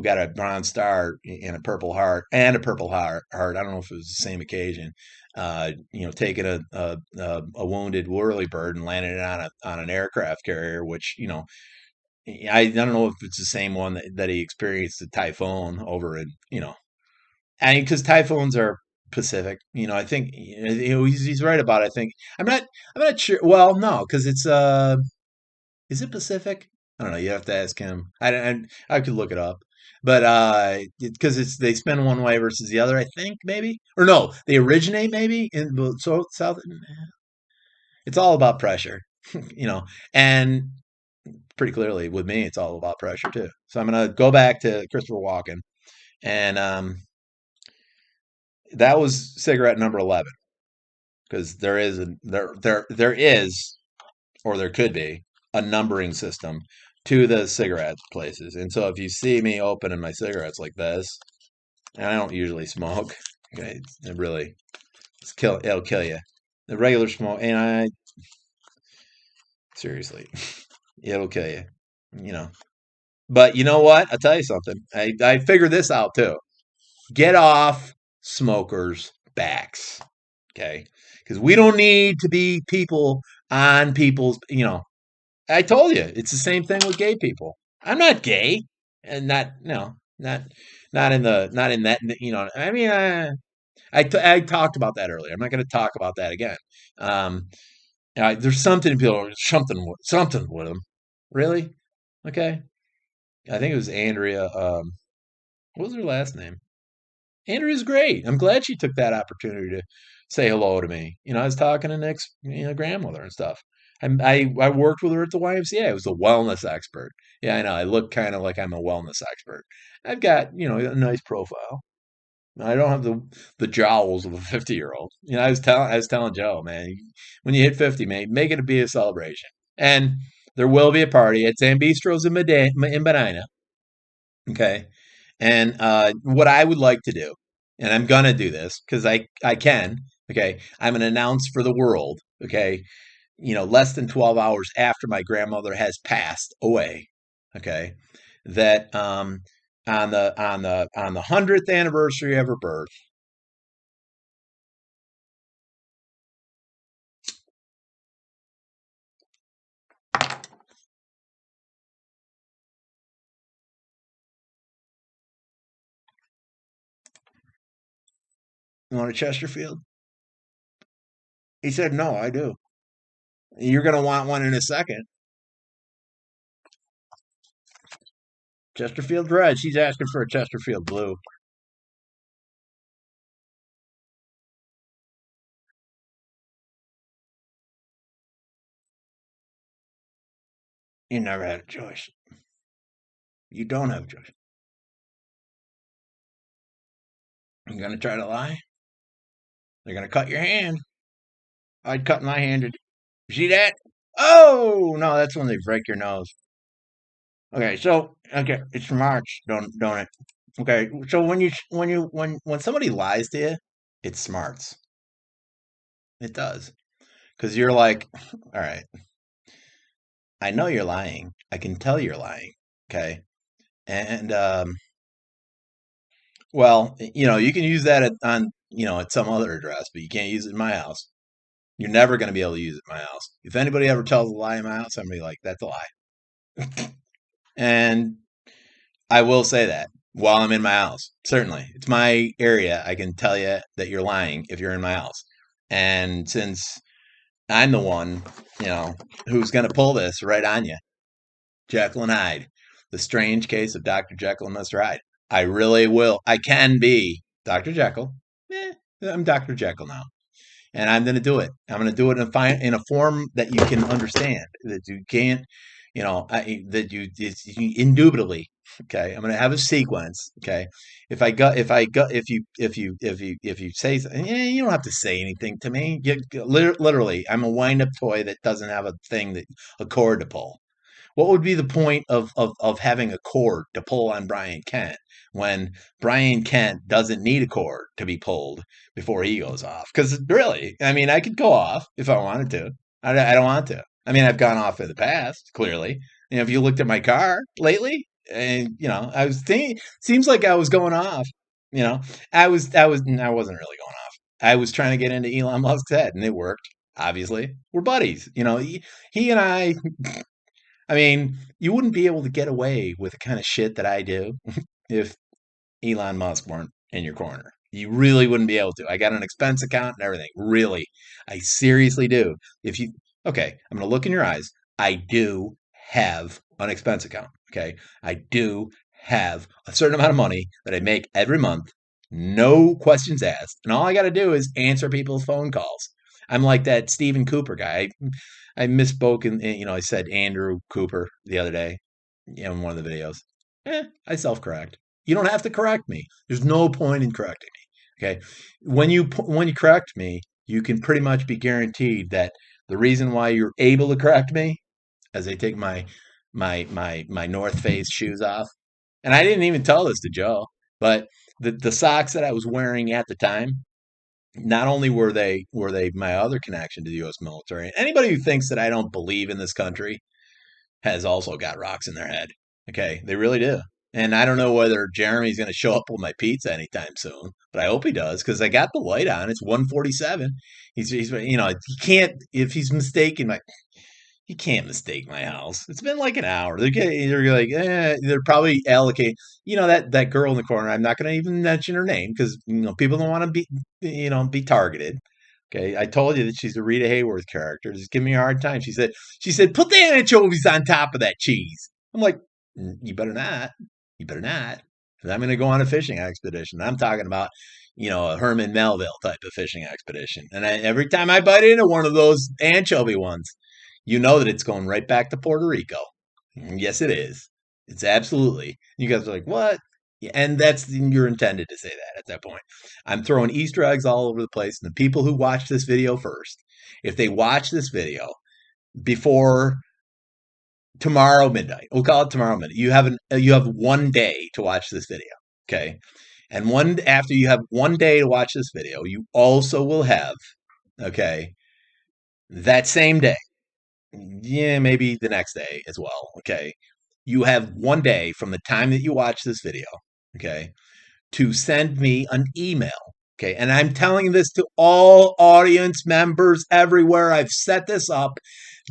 got a bronze star and a purple heart and a purple heart. I don't know if it was the same occasion. Taking a wounded whirlybird and landing it on an aircraft carrier, which I don't know if it's the same one that he experienced a typhoon over in and because typhoons are Pacific, I think he's right about it. I think I'm not sure. Well, no, because it's is it Pacific? I don't know. You have to ask him. I could look it up, but because they spin one way versus the other, I think maybe or no, they originate maybe in South. It's all about pressure, and pretty clearly with me, it's all about pressure too. So I'm gonna go back to Christopher Walken, and that was cigarette number 11 because there is or there could be a numbering system to the cigarette places. And so if you see me opening my cigarettes like this, and I don't usually smoke, okay, it'll kill you. The regular smoke, and seriously, it'll kill you, you know. But you know what? I'll tell you something. I figured this out too. Get off smokers' backs, okay? Because we don't need to be people on people's, I told you, it's the same thing with gay people. I'm not gay, and not no, not in that. I mean, I talked about that earlier. I'm not going to talk about that again. Um, there's something with them. Really? Okay. I think it was Andrea. What was her last name? Andrea's great. I'm glad she took that opportunity to say hello to me. I was talking to Nick's grandmother and stuff. I worked with her at the YMCA. I was a wellness expert. Yeah, I know. I look kind of like I'm a wellness expert. I've got a nice profile. I don't have the jowls of a 50-year-old. I was telling Joe, man, when you hit 50, man, make it be a celebration. And there will be a party at Zambistro's in Medina. Okay. And what I would like to do, and I'm gonna do this because I can. Okay, I'm gonna announce for the world. Okay, less than 12 hours after my grandmother has passed away. Okay, that on the 100th anniversary of her birth, You want a Chesterfield? He said, no, I do. You're going to want one in a second. Chesterfield red. She's asking for a Chesterfield blue. You never had a choice. You don't have a choice. You're going to try to lie? They're going to cut your hand. I'd cut my hand. See that? Oh, no, that's when they break your nose. Okay, so okay, it's March, don't it? Okay, so when somebody lies to you, it smarts. It does. Because you're like, all right, I know you're lying. I can tell you're lying. Okay. And well, you can use that at some other address, but you can't use it in my house. You're never going to be able to use it in my house. If anybody ever tells a lie in my house, I'm gonna be like, that's a lie. And I will say that while I'm in my house. Certainly. It's my area. I can tell you that you're lying if you're in my house. And since I'm the one, who's going to pull this right on you, Jekyll and Hyde, the strange case of Dr. Jekyll and Mr. Hyde. I really will. I can be Dr. Jekyll. I'm Dr. Jekyll now. And I'm going to do it. I'm going to do it in a form that you can understand, that you can't, indubitably. Okay, I'm going to have a sequence. Okay, if you say, you don't have to say anything to me. Literally, I'm a wind up toy that doesn't have a cord to pull. What would be the point of having a cord to pull on Brian Kent when Brian Kent doesn't need a cord to be pulled before he goes off? Because really, I mean, I could go off if I wanted to. I don't want to. I mean, I've gone off in the past, clearly. If you looked at my car lately, and I was thinking, seems like I was going off. You know, I wasn't really going off. I was trying to get into Elon Musk's head, and it worked. Obviously, we're buddies. He and I mean, you wouldn't be able to get away with the kind of shit that I do if Elon Musk weren't in your corner. You really wouldn't be able to. I got an expense account and everything. Really. I seriously do. Okay, I'm going to look in your eyes. I do have an expense account. Okay. I do have a certain amount of money that I make every month. No questions asked. And all I got to do is answer people's phone calls. I'm like that Stephen Cooper guy. I misspoke and I said Andrew Cooper the other day, in one of the videos. I self-correct. You don't have to correct me. There's no point in correcting me. Okay, when you correct me, you can pretty much be guaranteed that the reason why you're able to correct me, as I take my North Face shoes off, and I didn't even tell this to Joe, but the socks that I was wearing at the time, not only were they my other connection to the U.S. military. Anybody who thinks that I don't believe in this country has also got rocks in their head. Okay, they really do. And I don't know whether Jeremy's going to show up with my pizza anytime soon, but I hope he does because I got the light on. It's 1:47. He's he can't, if he's mistaken you can't mistake my house. It's been like an hour. They're like, they're probably allocating. That girl in the corner. I'm not going to even mention her name because people don't want to be targeted. Okay, I told you that she's a Rita Hayworth character. Just give me a hard time. She said, put the anchovies on top of that cheese. I'm like, you better not. You better not. Because I'm going to go on a fishing expedition. I'm talking about, a Herman Melville type of fishing expedition. And every time I bite into one of those anchovy ones, you know that it's going right back to Puerto Rico. Yes, it is. It's absolutely. You guys are like, what? Yeah, and you're intended to say that at that point. I'm throwing Easter eggs all over the place. And the people who watch this video first, if they watch this video before tomorrow midnight, we'll call it tomorrow midnight. You have one day to watch this video. Okay. And after you have one day to watch this video, you also will have, okay, that same day. Yeah, maybe the next day as well. Okay. You have one day from the time that you watch this video, okay, to send me an email. Okay. And I'm telling this to all audience members everywhere. I've set this up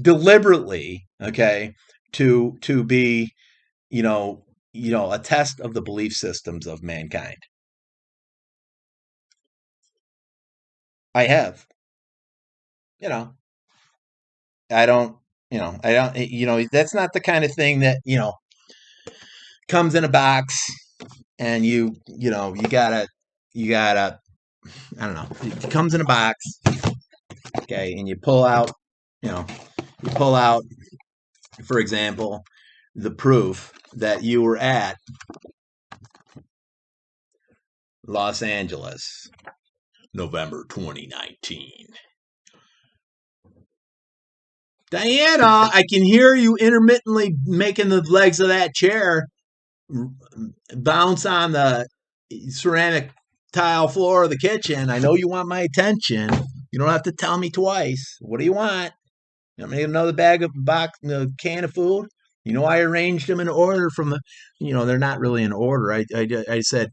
deliberately, okay, to be, a test of the belief systems of mankind. I have. You know, I don't. I don't. That's not the kind of thing that comes in a box and you gotta. I don't know. It comes in a box, okay, and you pull out. You know, you pull out, for example, the proof that you were at Los Angeles, November 2019. Diana, I can hear you intermittently making the legs of that chair bounce on the ceramic tile floor of the kitchen. I know you want my attention. You don't have to tell me twice. What do you want? You want me another can of food? I arranged them in order from they're not really in order. I said,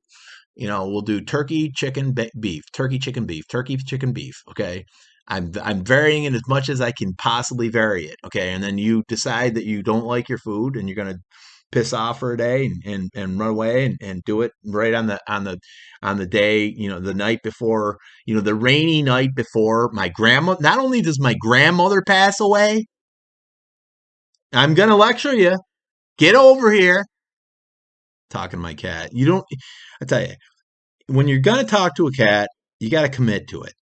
we'll do turkey, chicken, beef, turkey, chicken, beef, turkey, chicken, beef. Okay. I'm varying it as much as I can possibly vary it. Okay. And then you decide that you don't like your food and you're going to piss off for a day and run away and do it right on the day, the night before, the rainy night before my grandma. Not only does my grandmother pass away, I'm going to lecture you. Get over here. Talking to my cat. I tell you, when you're going to talk to a cat, you got to commit to it.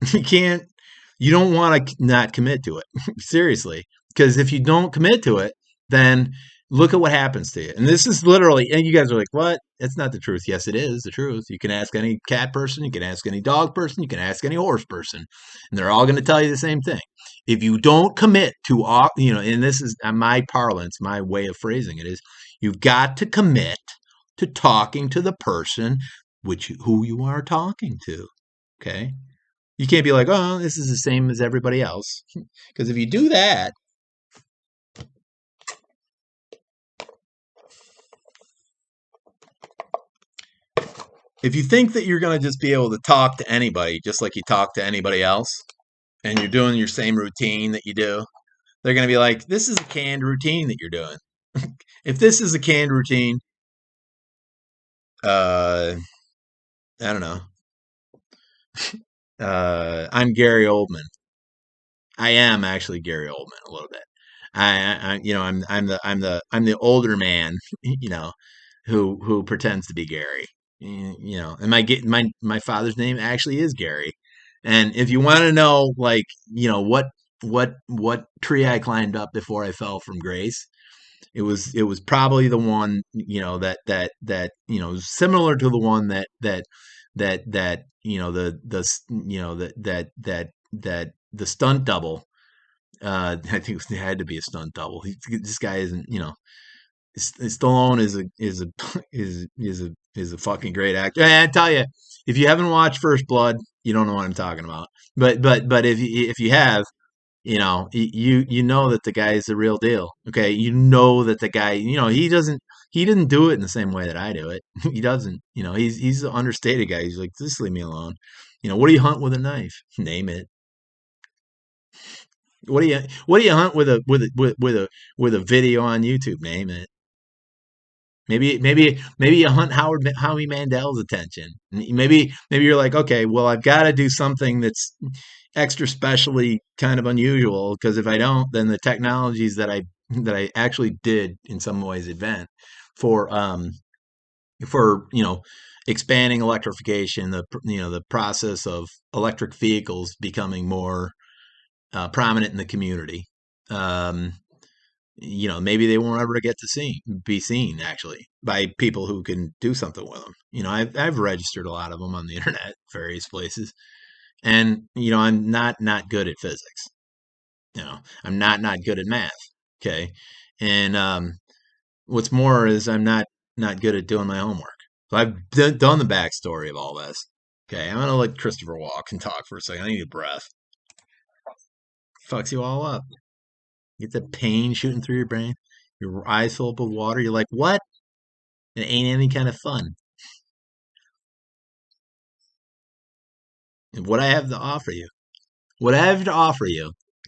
You don't want to not commit to it. Seriously. Because if you don't commit to it, then look at what happens to you. And this is literally, and you guys are like, what? That's not the truth. Yes, it is the truth. You can ask any cat person, you can ask any dog person, you can ask any horse person, and they're all going to tell you the same thing. If you don't commit to, and this is my parlance, my way of phrasing it is, you've got to commit to talking to the person who you are talking to. Okay. You can't be like, oh, this is the same as everybody else. Because if you do that, if you think that you're going to just be able to talk to anybody just like you talk to anybody else, and you're doing your same routine that you do, they're going to be like, this is a canned routine that you're doing. If this is a canned routine, uh, I don't know. I'm Gary Oldman. I am actually Gary Oldman a little bit. I'm the older man, who pretends to be Gary. And my father's name actually is Gary. And if you want to know, like, what tree I climbed up before I fell from grace, it was probably the one, similar to the one that the stunt double. I think it had to be a stunt double. This guy isn't, Stallone is a fucking great actor. And I tell you, if you haven't watched First Blood, you don't know what I'm talking about. But if you have, you know that the guy is the real deal. Okay, you know that the guy, he didn't do it in the same way that I do it. He doesn't. He's an understated guy. He's like, just leave me alone. What do you hunt with a knife? Name it. What do you hunt with a video on YouTube? Name it. Maybe you hunt Howie Mandel's attention. Maybe you're like, okay, well, I've got to do something that's extra specially kind of unusual, because if I don't, then the technologies that I actually did in some ways invent for expanding electrification, the process of electric vehicles becoming more prominent in the community. Um, maybe they won't ever get to be seen actually by people who can do something with them. I've registered a lot of them on the internet, various places, and I'm not good at physics. I'm not good at math. Okay, and what's more is I'm not good at doing my homework. So I've done the backstory of all this. Okay, I'm gonna let Christopher walk and talk for a second. I need a breath. Fucks you all up. You get the pain shooting through your brain. Your eyes fill up with water. You're like, what? It ain't any kind of fun. And what I have to offer you,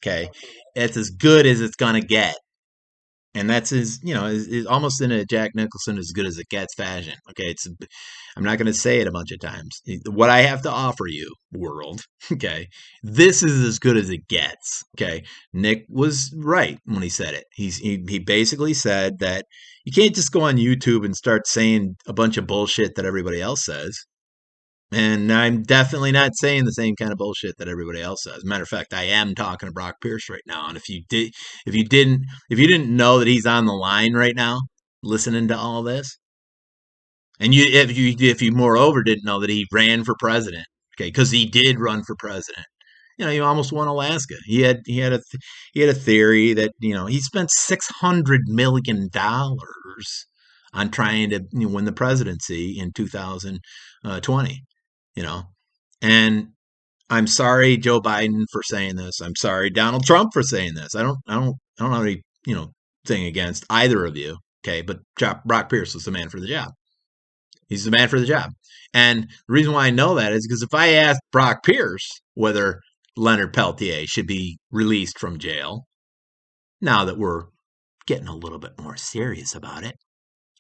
okay, it's as good as it's gonna get. And that's his, is almost in a Jack Nicholson as good as it gets fashion. Okay, I'm not going to say it a bunch of times. What I have to offer you, world, okay, this is as good as it gets. Okay, Nick was right when he said it. He basically said that you can't just go on YouTube and start saying a bunch of bullshit that everybody else says. And I'm definitely not saying the same kind of bullshit that everybody else says. As a matter of fact, I am talking to Brock Pierce right now. And if you didn't know that he's on the line right now, listening to all this, and if you moreover didn't know that he ran for president, okay, because he did run for president. He almost won Alaska. He had a theory that he spent $600 million on trying to win the presidency in 2020. You know, and I'm sorry, Joe Biden, for saying this. I'm sorry, Donald Trump, for saying this. I don't have any thing against either of you. Okay, but Brock Pierce was the man for the job. He's the man for the job. And the reason why I know that is because if I asked Brock Pierce whether Leonard Peltier should be released from jail, now that we're getting a little bit more serious about it,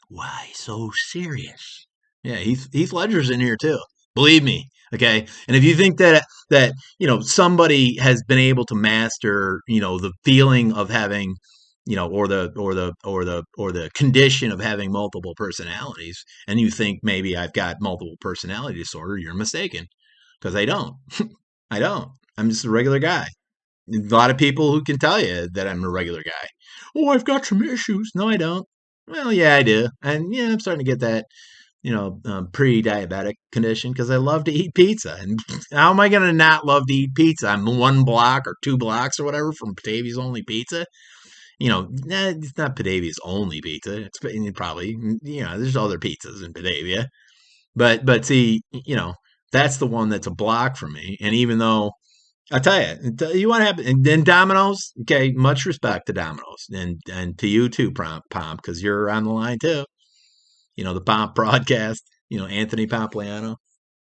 why so serious? Yeah, Heath Ledger's in here too. Believe me. Okay. And if you think that somebody has been able to master the feeling of having or the condition of having multiple personalities, and you think maybe I've got multiple personality disorder, you're mistaken, because I don't. I don't. I'm just a regular guy. A lot of people who can tell you that I'm a regular guy. Oh, I've got some issues. No, I don't. Well, yeah, I do. And yeah, I'm starting to get that pre-diabetic condition because I love to eat pizza. And how am I going to not love to eat pizza? I'm 1 block or 2 blocks or whatever from Patavi's Only Pizza. It's not Patavi's Only Pizza. It's probably, there's other pizzas in Batavia. But see, that's the one that's a block for me. And even though, I'll tell you want to have, and then Domino's, okay, much respect to Domino's and to you too, Pomp, because you're on the line too. The Pomp broadcast, Anthony Pompliano.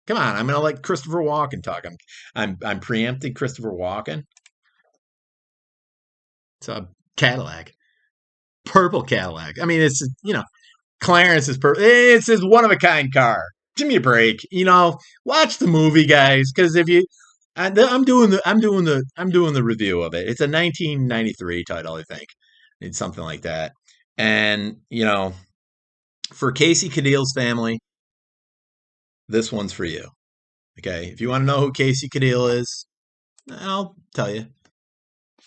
Come on, I'm gonna let Christopher Walken talk. I'm preempting Christopher Walken. It's a Cadillac, purple Cadillac. I mean, it's Clarence is it's his one of a kind car. Give me a break. Watch the movie, guys, because if you, I'm doing the review of it. It's a 1993 title, I think. It's something like that. And for Casey Cadill's family, this one's for you. Okay, if you want to know who Casey Cadill is, I'll tell you.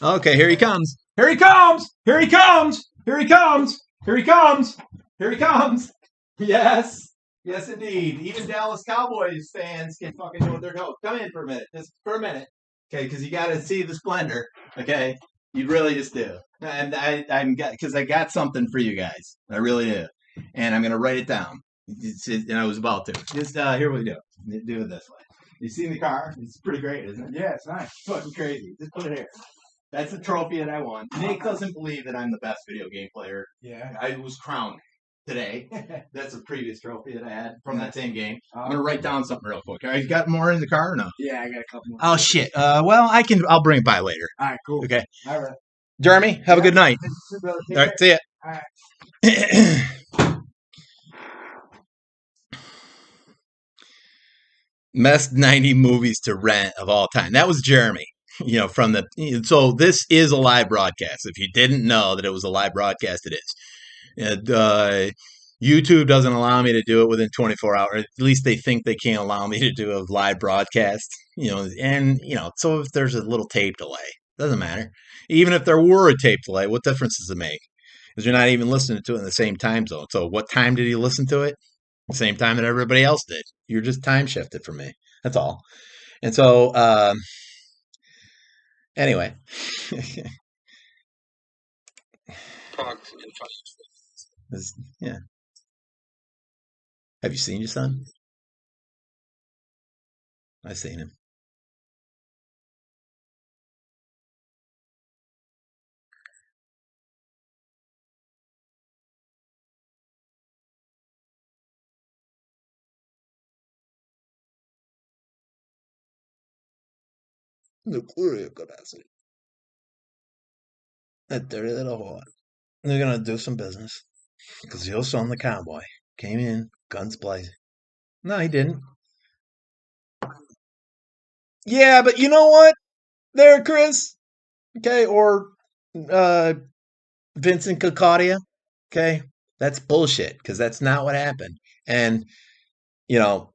Okay, here he comes. Here he comes. Here he comes. Here he comes. Here he comes. Here he comes. Yes. Yes, indeed. Even Dallas Cowboys fans can fucking do what they're doing. Come in for a minute. Just for a minute. Okay, because you got to see the splendor. Okay, you really just do. And because I got something for you guys. I really do. And I'm gonna write it down. And I was about to. Just here we go. Do it this way. You seen the car? It's pretty great, isn't it? Yeah, it's nice. Fucking crazy. Just put it here. That's the trophy that I won. Nick doesn't believe that I'm the best video game player. Yeah. I was crowned today. That's a previous trophy that I had from that same game. I'm gonna write down something real quick. You got more in the car or no? Yeah, I got a couple more. Oh shit. Well, I'll bring it by later. All right, cool. Okay. All right. Jeremy, have a good night. Brother, All right, see ya. All right. Best 90 movies to rent of all time. That was Jeremy. So this is a live broadcast. If you didn't know that it was a live broadcast, it is. YouTube doesn't allow me to do it within 24 hours. At least they think they can't allow me to do a live broadcast. So if there's a little tape delay, doesn't matter. Even if there were a tape delay, what difference does it make? Because you're not even listening to it in the same time zone. So what time did you listen to it? The same time that everybody else did. You're just time shifted from me. That's all. And so, anyway. Yeah. Have you seen your son? I've seen him. Nuclear capacity. That dirty little whore. They're gonna do some business because your son, the cowboy, came in guns blazing. No, he didn't. Yeah, but you know what, there, Chris. Okay, or uh, Vincent Cacadia. Okay, that's bullshit because that's not what happened. And you know,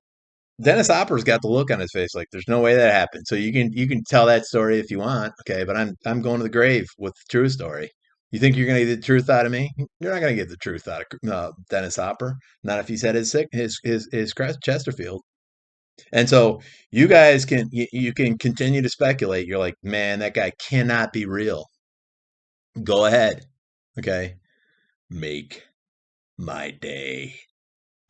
Dennis Hopper's got the look on his face like there's no way that happened. So you can tell that story if you want, okay? But I'm going to the grave with the true story. You think you're going to get the truth out of me? You're not going to get the truth out of Dennis Hopper. Not if he's had his Chesterfield. And so you guys you can continue to speculate. You're like, man, that guy cannot be real. Go ahead, okay? Make my day.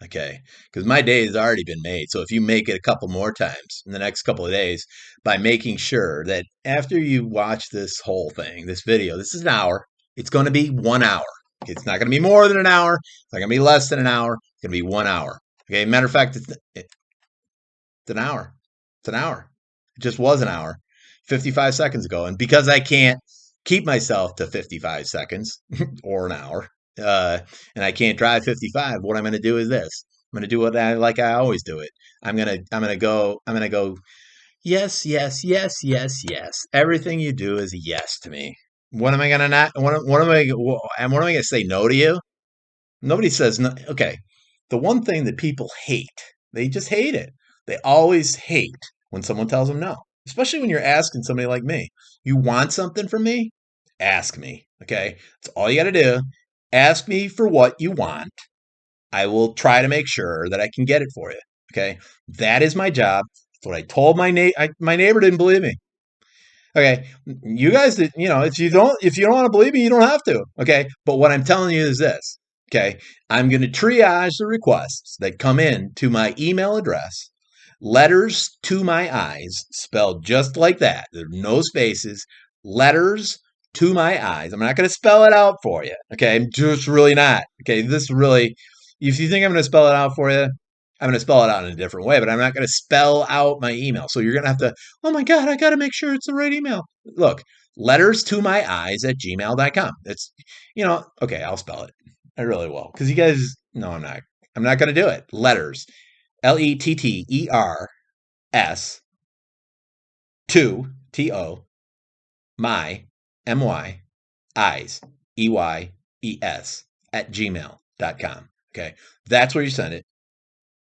Okay. Because my day has already been made. So if you make it a couple more times in the next couple of days by making sure that after you watch this whole thing, this video, this is an hour, it's going to be 1 hour. It's not going to be more than an hour. It's not going to be less than an hour. It's going to be 1 hour. Okay. Matter of fact, it's an hour. It's an hour. It just was an hour 55 seconds ago. And because I can't keep myself to 55 seconds or an hour, and I can't drive 55, what I'm going to do is this. I'm going to do what I always do it. I'm going to go, yes, yes, yes, yes, yes. Everything you do is a yes to me. What am I going to not, what am I going to say no to you? Nobody says no. Okay. The one thing that people hate, they just hate it. They always hate when someone tells them no, especially when you're asking somebody like me. You want something from me? Ask me. Okay. That's all you got to do. Ask me for what you want. I will try to make sure that I can get it for you. Okay. That is my job. That's what I told my neighbor didn't believe me. Okay. You guys, if you don't want to believe me, you don't have to. Okay. But what I'm telling you is this. Okay. I'm going to triage the requests that come in to my email address. Letters to my eyes, spelled just like that. There are no spaces. Letters to my eyes. I'm not going to spell it out for you. Okay. I'm just really not. Okay. This really, if you think I'm going to spell it out for you, I'm going to spell it out in a different way, but I'm not going to spell out my email. So you're going to have to, oh my God, I got to make sure it's the right email. Look, letters to my eyes at gmail.com. It's, okay, I'll spell it. I really will. Because you guys, no, I'm not. I'm not going to do it. Letters. LETTERS to my my eyes EYES at gmail.com. Okay. That's where you send it.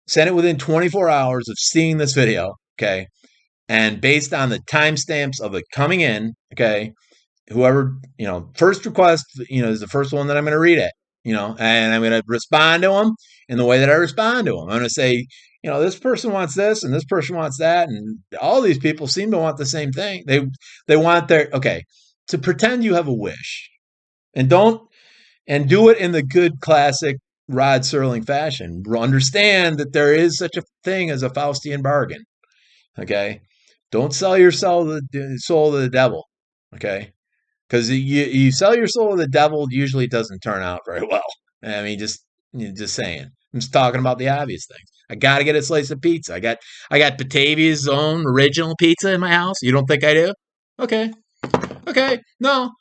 Send it within 24 hours of seeing this video. Okay. And based on the timestamps of it coming in, okay, whoever, first request, is the first one that I'm going to read it, and I'm going to respond to them in the way that I respond to them. I'm going to say, this person wants this and this person wants that. And all these people seem to want the same thing. They want to pretend you have a wish and do it in the good classic Rod Serling fashion. Understand that there is such a thing as a Faustian bargain. Okay. Don't sell your soul to the devil. Okay. Because you sell your soul to the devil, usually it doesn't turn out very well. I mean, just saying. I'm just talking about the obvious things. I got to get a slice of pizza. I got Batavia's own original pizza in my house. You don't think I do? Okay. No,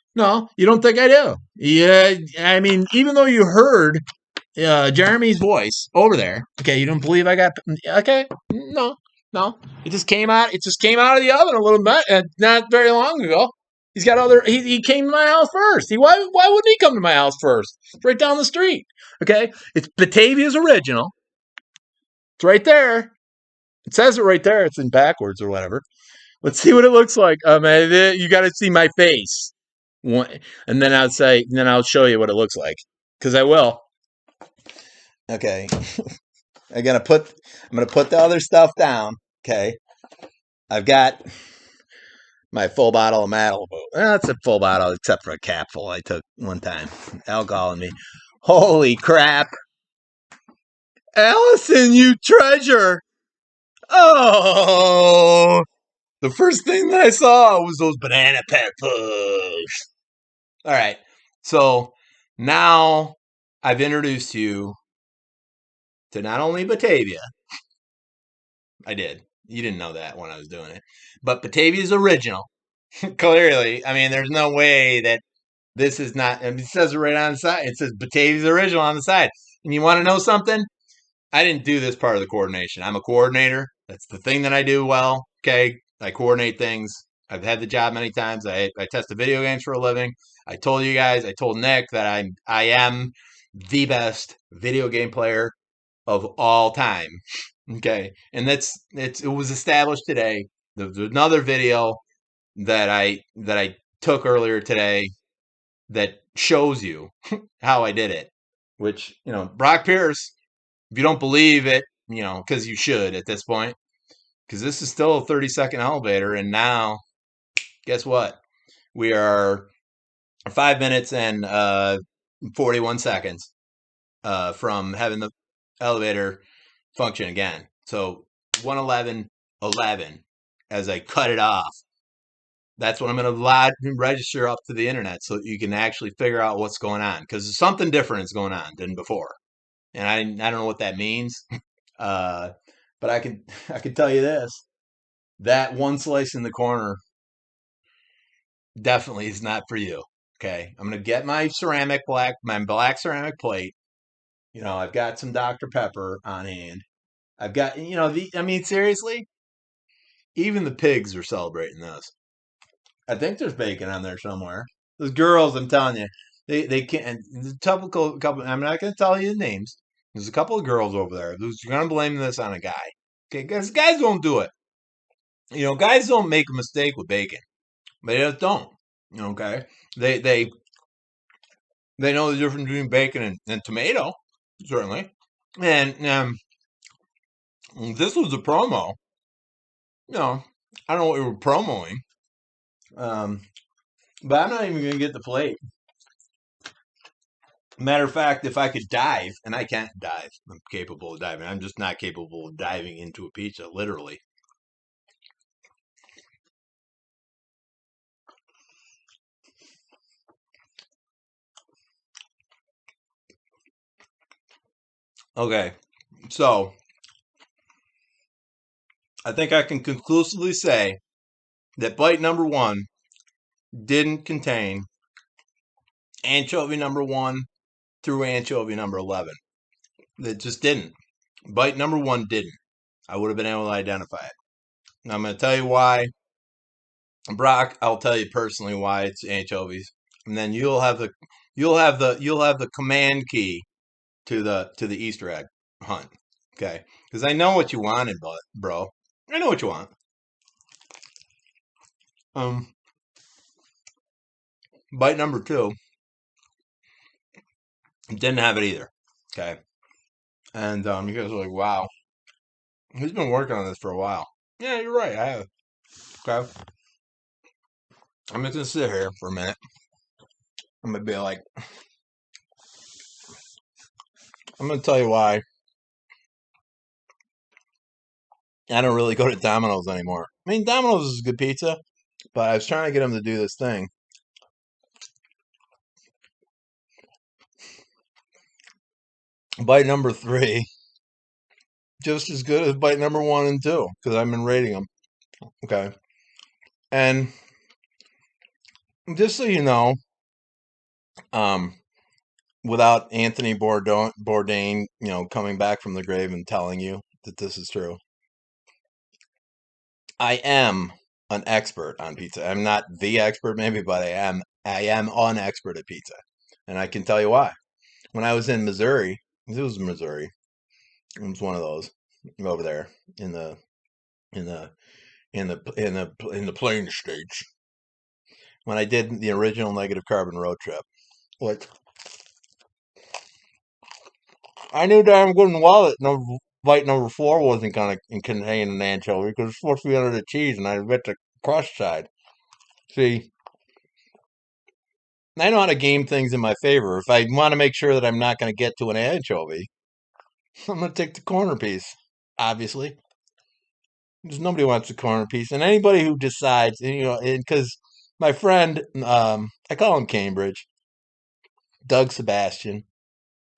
you don't think I do. Yeah, I mean, even though you heard Jeremy's voice over there, okay, you don't believe I got. Okay, no. It just came out. It just came out of the oven a little bit, not very long ago. He's got other. He came to my house first. Why wouldn't he come to my house first? It's right down the street. Okay, it's Batavia's original. It's right there. It says it right there. It's in backwards or whatever. Let's see what it looks like. You got to see my face, and then I'll show you what it looks like because I will. Okay, I'm gonna put the other stuff down. Okay, I've got my full bottle of Malibu. That's a full bottle, except for a capful I took one time. Alcohol in me. Holy crap. Allison, you treasure. Oh, the first thing that I saw was those banana peppers. All right. So now I've introduced you to not only Batavia. I did. You didn't know that when I was doing it. But Batavia's original. Clearly. I mean, there's no way that This is not, and it says it right on the side. It says Batavia's Original on the side. And you want to know something? I didn't do this part of the coordination. I'm a coordinator. That's the thing that I do well. Okay. I coordinate things. I've had the job many times. I test the video games for a living. I told you guys, I told Nick that I am the best video game player of all time. Okay. And it was established today. There's another video that I took earlier today that shows you how I did it. Which, Brock Pierce, if you don't believe it, because you should at this point, because this is still a 30-second elevator, and now, guess what? We are 5 minutes and 41 seconds from having the elevator function again. So 111.11 as I cut it off. That's what I'm going to register up to the internet so that you can actually figure out what's going on, because something different is going on than before. And I don't know what that means, but I can tell you this: that one slice in the corner definitely is not for you. Okay, I'm gonna get my black ceramic plate. I've got some Dr. Pepper on hand. I've got seriously, even the pigs are celebrating this. I think there's bacon on there somewhere. Those girls, I'm telling you, they can't. There's a couple. I'm not gonna tell you the names. There's a couple of girls over there who's going to blame this on a guy. Okay, because guys don't do it. Guys don't make a mistake with bacon. They just don't. Okay, they know the difference between bacon and tomato, certainly. And this was a promo. I don't know what we were promoting. But I'm not even going to get the plate. Matter of fact, if I could dive, and I can't dive, I'm capable of diving. I'm just not capable of diving into a pizza, literally. Okay, so I think I can conclusively say that bite number 1 didn't contain anchovy number 1 through anchovy number 11. It just didn't. Bite number 1 didn't. I would have been able to identify it. Now I'm going to tell you why. Brock, I'll tell you personally why it's anchovies, and then you'll have the command key to the Easter egg hunt. Okay, because I know what you wanted, bro. I know what you want. Bite number 2 didn't have it either. Okay, and you guys are like, wow, he's been working on this for a while. Yeah, you're right. I have. Okay, I'm just gonna sit here for a minute. I'm gonna be like, I'm gonna tell you why I don't really go to Domino's anymore. I mean, Domino's is good pizza, but I was trying to get him to do this thing. Bite number 3, just as good as bite number 1 and 2, because I've been rating them. Okay, and just so you know, without Anthony Bourdain, coming back from the grave and telling you that this is true, I am an expert on pizza. I'm not the expert, maybe, but I am an expert at pizza, and I can tell you why. When I was in Missouri, it was Missouri. It was one of those over there in the plain states. When I did the original negative carbon road trip, which I knew damn good and well that bite number 4 wasn't going to contain an anchovy because it's supposed to be under the cheese, and I bit the crust side. See, I know how to game things in my favor. If I want to make sure that I'm not going to get to an anchovy, I'm going to take the corner piece, obviously. Because nobody wants the corner piece. And anybody who decides, because my friend, I call him Cambridge, Doug Sebastian,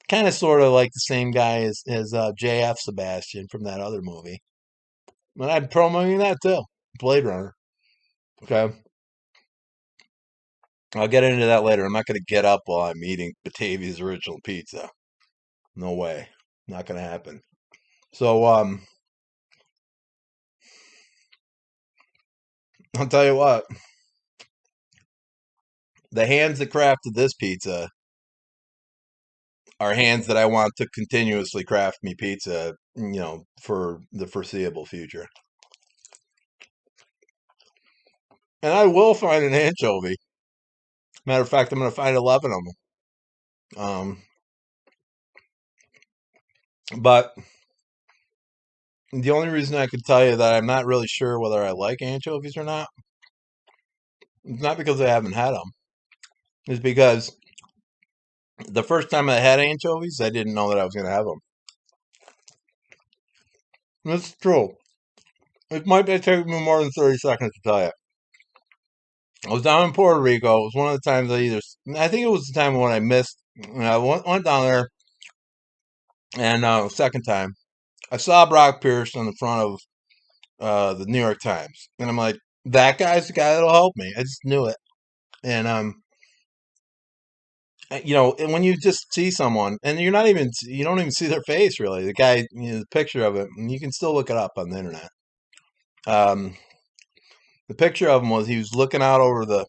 kind of sort of like the same guy as JF Sebastian from that other movie. And I'm promoting that too, Blade Runner. Okay. I'll get into that later. I'm not going to get up while I'm eating Batavia's original pizza. No way. Not going to happen. So, I'll tell you what. The hands that crafted this pizza are hands that I want to continuously craft me pizza, for the foreseeable future. And I will find an anchovy. Matter of fact, I'm going to find 11 of them. But the only reason I could tell you that I'm not really sure whether I like anchovies or not, it's not because I haven't had them. It's because the first time I had anchovies, I didn't know that I was going to have them. That's true. It might take me more than 30 seconds to tell you. I was down in Puerto Rico. It was one of the times I think it was the time when I missed. I went down there, and second time, I saw Brock Pierce on the front of the New York Times, and I'm like, that guy's the guy that'll help me. I just knew it, and and when you just see someone, and you don't even see their face really. The guy, the picture of it, and you can still look it up on the internet. The picture of him was he was looking out over the